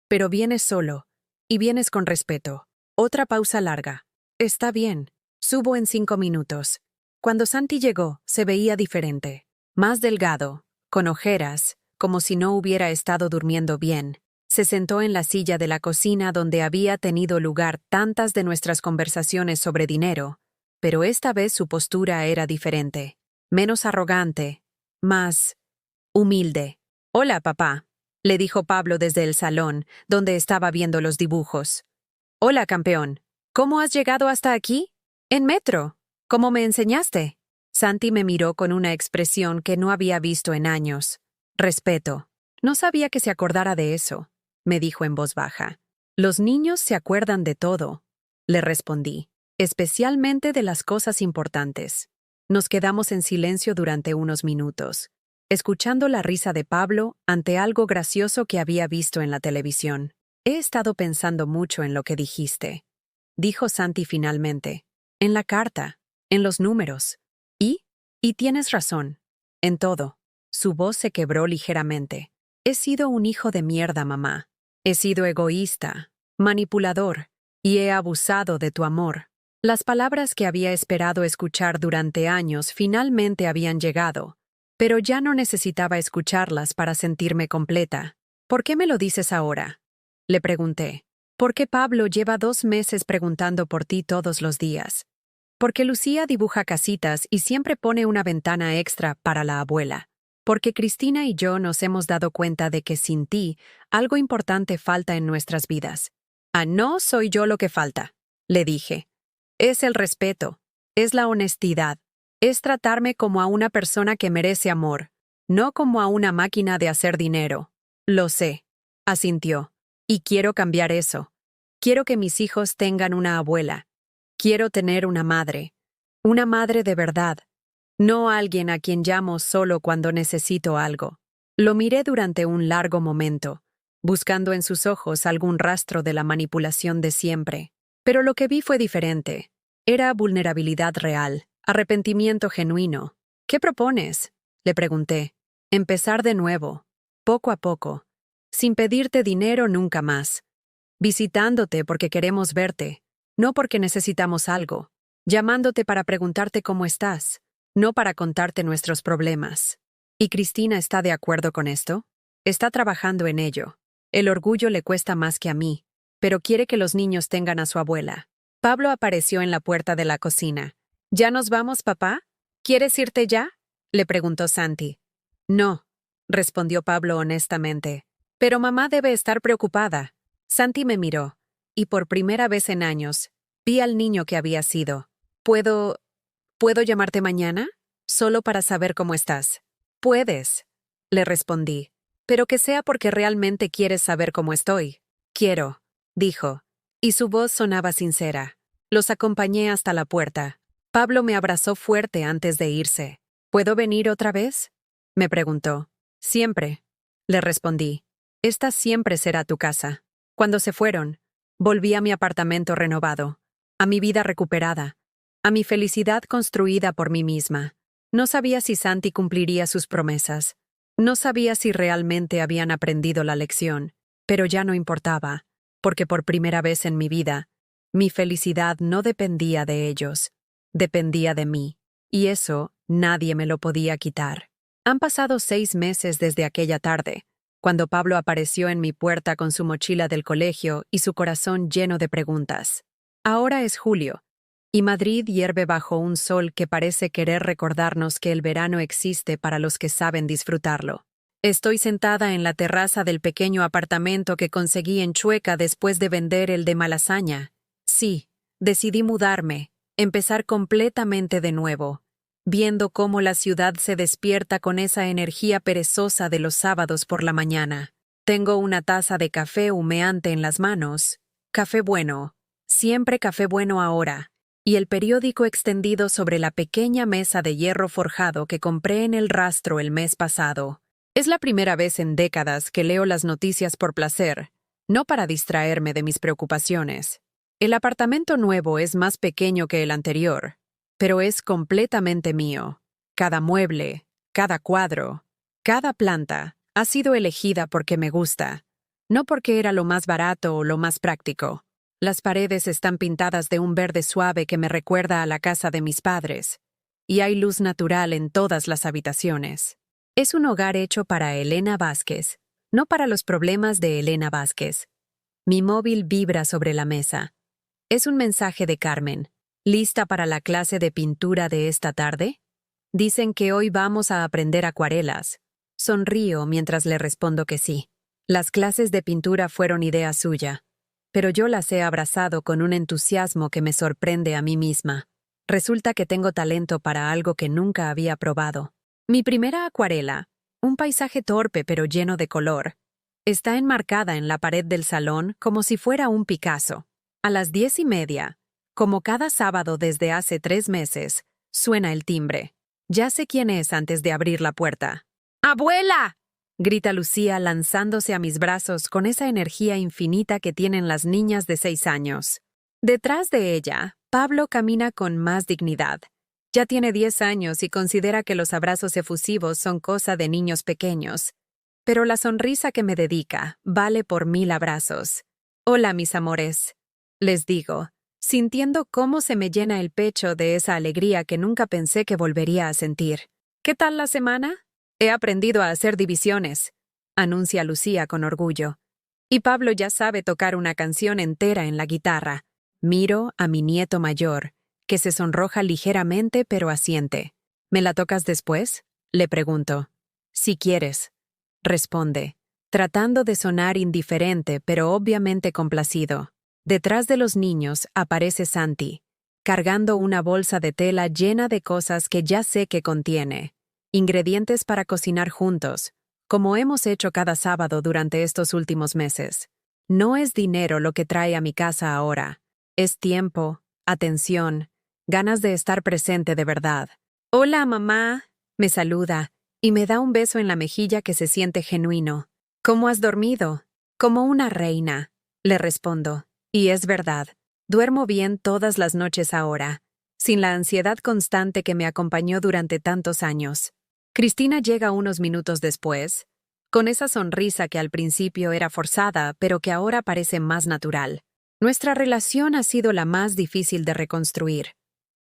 Pero vienes solo, y vienes con respeto. Otra pausa larga. Está bien, subo en 5 minutos. Cuando Santi llegó, se veía diferente. Más delgado, con ojeras, como si no hubiera estado durmiendo bien. Se sentó en la silla de la cocina donde había tenido lugar tantas de nuestras conversaciones sobre dinero, pero esta vez su postura era diferente, menos arrogante, más humilde. «Hola, papá», le dijo Pablo desde el salón, donde estaba viendo los dibujos. «Hola, campeón. ¿Cómo has llegado hasta aquí?» «En metro. ¿Cómo me enseñaste?» Santi me miró con una expresión que no había visto en años. Respeto. No sabía que se acordara de eso, me dijo en voz baja. Los niños se acuerdan de todo, le respondí, especialmente de las cosas importantes. Nos quedamos en silencio durante unos minutos, escuchando la risa de Pablo ante algo gracioso que había visto en la televisión. He estado pensando mucho en lo que dijiste, dijo Santi finalmente. En la carta, en los números. Y tienes razón. En todo. Su voz se quebró ligeramente. He sido un hijo de mierda, mamá. He sido egoísta, manipulador, y he abusado de tu amor. Las palabras que había esperado escuchar durante años finalmente habían llegado, pero ya no necesitaba escucharlas para sentirme completa. ¿Por qué me lo dices ahora?, le pregunté. «Porque Pablo lleva 2 meses preguntando por ti todos los días. Porque Lucía dibuja casitas y siempre pone una ventana extra para la abuela. Porque Cristina y yo nos hemos dado cuenta de que sin ti, algo importante falta en nuestras vidas». «Ah, no soy yo lo que falta», le dije. «Es el respeto, es la honestidad, es tratarme como a una persona que merece amor, no como a una máquina de hacer dinero». «Lo sé», asintió. «Y quiero cambiar eso. Quiero que mis hijos tengan una abuela. Quiero tener una madre de verdad, no alguien a quien llamo solo cuando necesito algo». Lo miré durante un largo momento, buscando en sus ojos algún rastro de la manipulación de siempre. Pero lo que vi fue diferente. Era vulnerabilidad real, arrepentimiento genuino. «¿Qué propones?», le pregunté. «Empezar de nuevo, poco a poco, sin pedirte dinero nunca más. Visitándote porque queremos verte, no porque necesitamos algo. Llamándote para preguntarte cómo estás, no para contarte nuestros problemas». ¿Y Cristina está de acuerdo con esto? Está trabajando en ello. El orgullo le cuesta más que a mí, pero quiere que los niños tengan a su abuela. Pablo apareció en la puerta de la cocina. «¿Ya nos vamos, papá? ¿Quieres irte ya?», le preguntó Santi. «No», respondió Pablo honestamente. «Pero mamá debe estar preocupada». Santi me miró, y por primera vez en años, vi al niño que había sido. ¿Puedo llamarte mañana? Solo para saber cómo estás». «Puedes», le respondí, «pero que sea porque realmente quieres saber cómo estoy». «Quiero», dijo, y su voz sonaba sincera. Los acompañé hasta la puerta. Pablo me abrazó fuerte antes de irse. «¿Puedo venir otra vez?», me preguntó. «Siempre», le respondí. «Esta siempre será tu casa». Cuando se fueron, volví a mi apartamento renovado, a mi vida recuperada, a mi felicidad construida por mí misma. No sabía si Santi cumpliría sus promesas. No sabía si realmente habían aprendido la lección, pero ya no importaba, porque por primera vez en mi vida, mi felicidad no dependía de ellos, dependía de mí, y eso nadie me lo podía quitar. Han pasado 6 meses desde aquella tarde, cuando Pablo apareció en mi puerta con su mochila del colegio y su corazón lleno de preguntas. Ahora es julio, y Madrid hierve bajo un sol que parece querer recordarnos que el verano existe para los que saben disfrutarlo. Estoy sentada en la terraza del pequeño apartamento que conseguí en Chueca después de vender el de Malasaña. Sí, decidí mudarme, empezar completamente de nuevo, viendo cómo la ciudad se despierta con esa energía perezosa de los sábados por la mañana. Tengo una taza de café humeante en las manos. Café bueno, siempre café bueno ahora. Y el periódico extendido sobre la pequeña mesa de hierro forjado que compré en el Rastro el mes pasado. Es la primera vez en décadas que leo las noticias por placer, no para distraerme de mis preocupaciones. El apartamento nuevo es más pequeño que el anterior, pero es completamente mío. Cada mueble, cada cuadro, cada planta ha sido elegida porque me gusta, no porque era lo más barato o lo más práctico. Las paredes están pintadas de un verde suave que me recuerda a la casa de mis padres, y hay luz natural en todas las habitaciones. Es un hogar hecho para Elena Vázquez, no para los problemas de Elena Vázquez. Mi móvil vibra sobre la mesa. Es un mensaje de Carmen. ¿Lista para la clase de pintura de esta tarde? Dicen que hoy vamos a aprender acuarelas. Sonrío mientras le respondo que sí. Las clases de pintura fueron idea suya, pero yo las he abrazado con un entusiasmo que me sorprende a mí misma. Resulta que tengo talento para algo que nunca había probado. Mi primera acuarela, un paisaje torpe pero lleno de color, está enmarcada en la pared del salón como si fuera un Picasso. A las 10:30, como cada sábado desde hace 3 meses, suena el timbre. Ya sé quién es antes de abrir la puerta. ¡Abuela!, grita Lucía lanzándose a mis brazos con esa energía infinita que tienen las niñas de 6 años. Detrás de ella, Pablo camina con más dignidad. Ya tiene 10 años y considera que los abrazos efusivos son cosa de niños pequeños. Pero la sonrisa que me dedica vale por 1000 abrazos. Hola, mis amores, les digo, sintiendo cómo se me llena el pecho de esa alegría que nunca pensé que volvería a sentir. ¿Qué tal la semana? He aprendido a hacer divisiones, anuncia Lucía con orgullo. Y Pablo ya sabe tocar una canción entera en la guitarra. Miro a mi nieto mayor, que se sonroja ligeramente pero asiente. ¿Me la tocas después?, le pregunto. Si quieres, responde, tratando de sonar indiferente pero obviamente complacido. Detrás de los niños aparece Santi, cargando una bolsa de tela llena de cosas que ya sé que contiene. Ingredientes para cocinar juntos, como hemos hecho cada sábado durante estos últimos meses. No es dinero lo que trae a mi casa ahora. Es tiempo, atención, ganas de estar presente de verdad. Hola, mamá, me saluda y me da un beso en la mejilla que se siente genuino. ¿Cómo has dormido? Como una reina, le respondo. Y es verdad, duermo bien todas las noches ahora, sin la ansiedad constante que me acompañó durante tantos años. Cristina llega unos minutos después, con esa sonrisa que al principio era forzada, pero que ahora parece más natural. Nuestra relación ha sido la más difícil de reconstruir.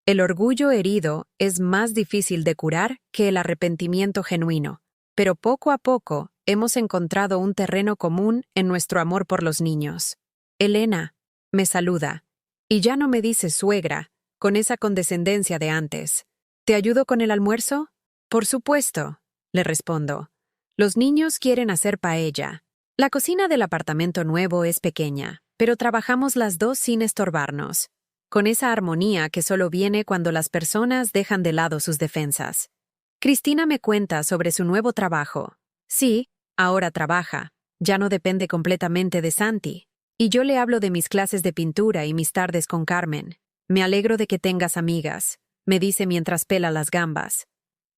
El orgullo herido es más difícil de curar que el arrepentimiento genuino, pero poco a poco hemos encontrado un terreno común en nuestro amor por los niños. Elena me saluda, y ya no me dice suegra, con esa condescendencia de antes. ¿Te ayudo con el almuerzo? Por supuesto, le respondo. Los niños quieren hacer paella. La cocina del apartamento nuevo es pequeña, pero trabajamos las dos sin estorbarnos, con esa armonía que solo viene cuando las personas dejan de lado sus defensas. Cristina me cuenta sobre su nuevo trabajo. Sí, ahora trabaja, ya no depende completamente de Santi. Y yo le hablo de mis clases de pintura y mis tardes con Carmen. Me alegro de que tengas amigas, me dice mientras pela las gambas.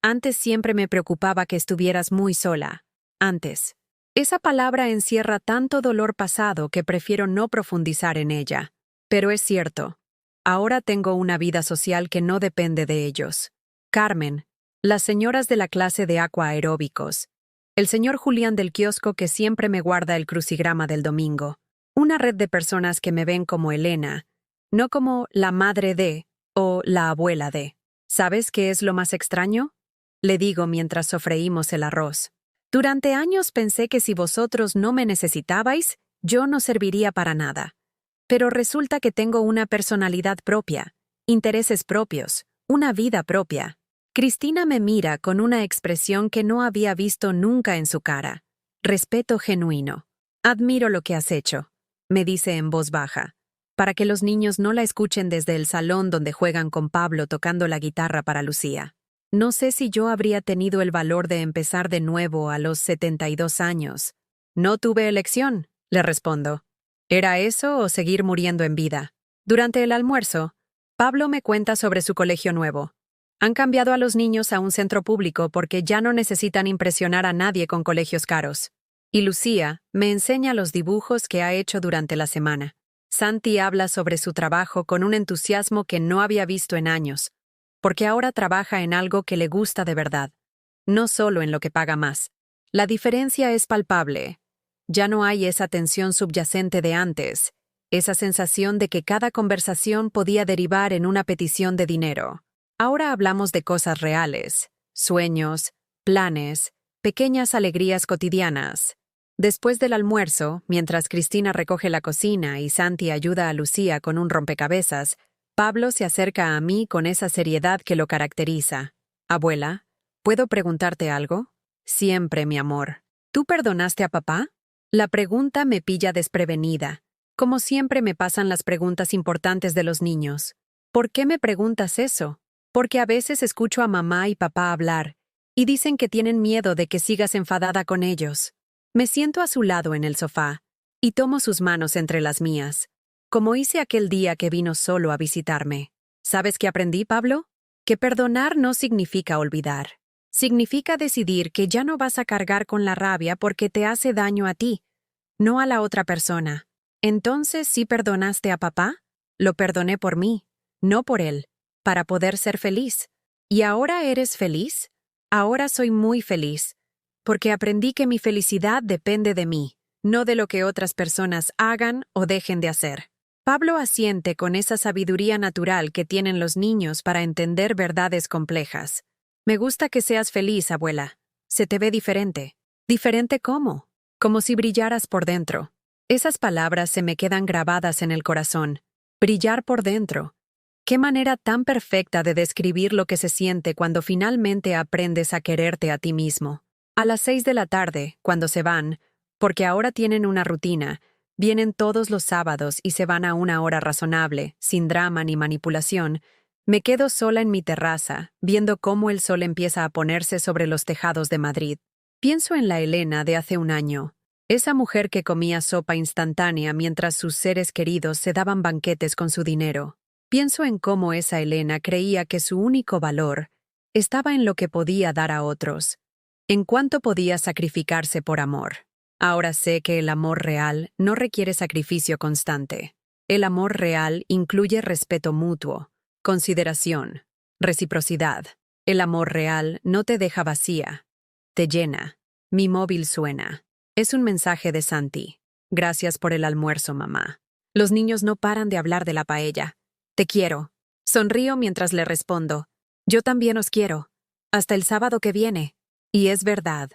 Antes siempre me preocupaba que estuvieras muy sola. Antes. Esa palabra encierra tanto dolor pasado que prefiero no profundizar en ella. Pero es cierto. Ahora tengo una vida social que no depende de ellos. Carmen, las señoras de la clase de aquaeróbicos, el señor Julián del kiosco que siempre me guarda el crucigrama del domingo. Una red de personas que me ven como Elena, no como la madre de o la abuela de. ¿Sabes qué es lo más extraño? Le digo mientras sofreímos el arroz. Durante años pensé que si vosotros no me necesitabais, yo no serviría para nada. Pero resulta que tengo una personalidad propia, intereses propios, una vida propia. Cristina me mira con una expresión que no había visto nunca en su cara. Respeto genuino. Admiro lo que has hecho, me dice en voz baja, para que los niños no la escuchen desde el salón donde juegan con Pablo tocando la guitarra para Lucía. No sé si yo habría tenido el valor de empezar de nuevo a los 72 años. No tuve elección, le respondo. ¿Era eso o seguir muriendo en vida? Durante el almuerzo, Pablo me cuenta sobre su colegio nuevo. Han cambiado a los niños a un centro público porque ya no necesitan impresionar a nadie con colegios caros. Y Lucía me enseña los dibujos que ha hecho durante la semana. Santi habla sobre su trabajo con un entusiasmo que no había visto en años, porque ahora trabaja en algo que le gusta de verdad, no solo en lo que paga más. La diferencia es palpable. Ya no hay esa tensión subyacente de antes, esa sensación de que cada conversación podía derivar en una petición de dinero. Ahora hablamos de cosas reales, sueños, planes, pequeñas alegrías cotidianas. Después del almuerzo, mientras Cristina recoge la cocina y Santi ayuda a Lucía con un rompecabezas, Pablo se acerca a mí con esa seriedad que lo caracteriza. Abuela, ¿puedo preguntarte algo? Siempre, mi amor. ¿Tú perdonaste a papá? La pregunta me pilla desprevenida. Como siempre me pasan las preguntas importantes de los niños. ¿Por qué me preguntas eso? Porque a veces escucho a mamá y papá hablar, y dicen que tienen miedo de que sigas enfadada con ellos. Me siento a su lado en el sofá, y tomo sus manos entre las mías, como hice aquel día que vino solo a visitarme. ¿Sabes qué aprendí, Pablo? Que perdonar no significa olvidar. Significa decidir que ya no vas a cargar con la rabia porque te hace daño a ti, no a la otra persona. Entonces, ¿sí perdonaste a papá? Lo perdoné por mí, no por él, para poder ser feliz. ¿Y ahora eres feliz? Ahora soy muy feliz, porque aprendí que mi felicidad depende de mí, no de lo que otras personas hagan o dejen de hacer. Pablo asiente con esa sabiduría natural que tienen los niños para entender verdades complejas. Me gusta que seas feliz, abuela. Se te ve diferente. ¿Diferente cómo? Como si brillaras por dentro. Esas palabras se me quedan grabadas en el corazón. Brillar por dentro. Qué manera tan perfecta de describir lo que se siente cuando finalmente aprendes a quererte a ti mismo. A las 6 de la tarde, cuando se van, porque ahora tienen una rutina, vienen todos los sábados y se van a una hora razonable, sin drama ni manipulación. Me quedo sola en mi terraza, viendo cómo el sol empieza a ponerse sobre los tejados de Madrid. Pienso en la Elena de hace un año, esa mujer que comía sopa instantánea mientras sus seres queridos se daban banquetes con su dinero. Pienso en cómo esa Elena creía que su único valor estaba en lo que podía dar a otros, en cuánto podía sacrificarse por amor. Ahora sé que el amor real no requiere sacrificio constante. El amor real incluye respeto mutuo, consideración, reciprocidad. El amor real no te deja vacía, te llena. Mi móvil suena. Es un mensaje de Santi. Gracias por el almuerzo, mamá. Los niños no paran de hablar de la paella. Te quiero. Sonrío mientras le respondo. Yo también os quiero. Hasta el sábado que viene. Y es verdad.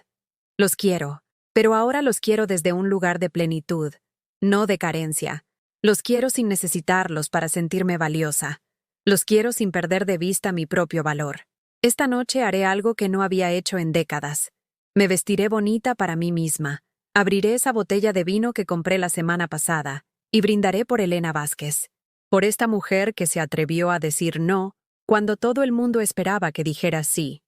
Los quiero. Pero ahora los quiero desde un lugar de plenitud, no de carencia. Los quiero sin necesitarlos para sentirme valiosa. Los quiero sin perder de vista mi propio valor. Esta noche haré algo que no había hecho en décadas. Me vestiré bonita para mí misma. Abriré esa botella de vino que compré la semana pasada y brindaré por Elena Vázquez. Por esta mujer que se atrevió a decir no cuando todo el mundo esperaba que dijera sí.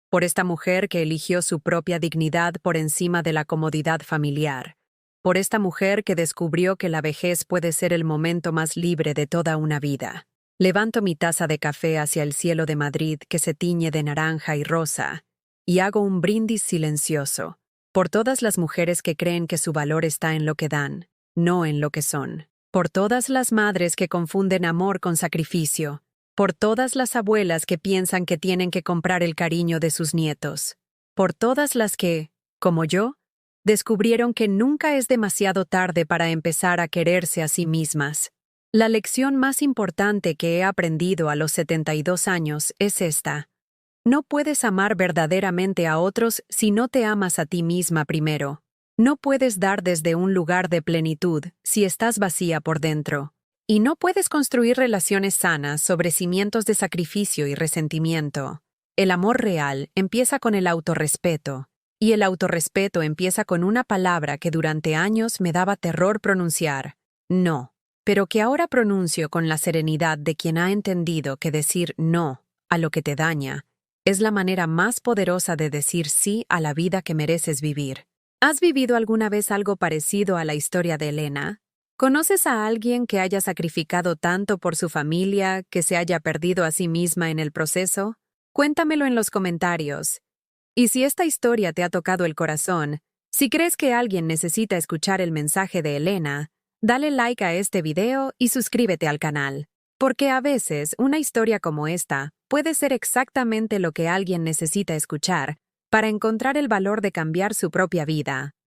Por esta mujer que eligió su propia dignidad por encima de la comodidad familiar. Por esta mujer que descubrió que la vejez puede ser el momento más libre de toda una vida. Levanto mi taza de café hacia el cielo de Madrid que se tiñe de naranja y rosa, y hago un brindis silencioso, por todas las mujeres que creen que su valor está en lo que dan, no en lo que son. Por todas las madres que confunden amor con sacrificio. Por todas las abuelas que piensan que tienen que comprar el cariño de sus nietos. Por todas las que, como yo, descubrieron que nunca es demasiado tarde para empezar a quererse a sí mismas. La lección más importante que he aprendido a los 72 años es esta. No puedes amar verdaderamente a otros si no te amas a ti misma primero. No puedes dar desde un lugar de plenitud si estás vacía por dentro. Y no puedes construir relaciones sanas sobre cimientos de sacrificio y resentimiento. El amor real empieza con el autorrespeto, y el autorrespeto empieza con una palabra que durante años me daba terror pronunciar, no, pero que ahora pronuncio con la serenidad de quien ha entendido que decir no a lo que te daña es la manera más poderosa de decir sí a la vida que mereces vivir. ¿Has vivido alguna vez algo parecido a la historia de Elena? ¿Conoces a alguien que haya sacrificado tanto por su familia que se haya perdido a sí misma en el proceso? Cuéntamelo en los comentarios. Y si esta historia te ha tocado el corazón, si crees que alguien necesita escuchar el mensaje de Elena, Dale like a este video y suscríbete al canal, porque a veces una historia como esta puede ser exactamente lo que alguien necesita escuchar para encontrar el valor de cambiar su propia vida.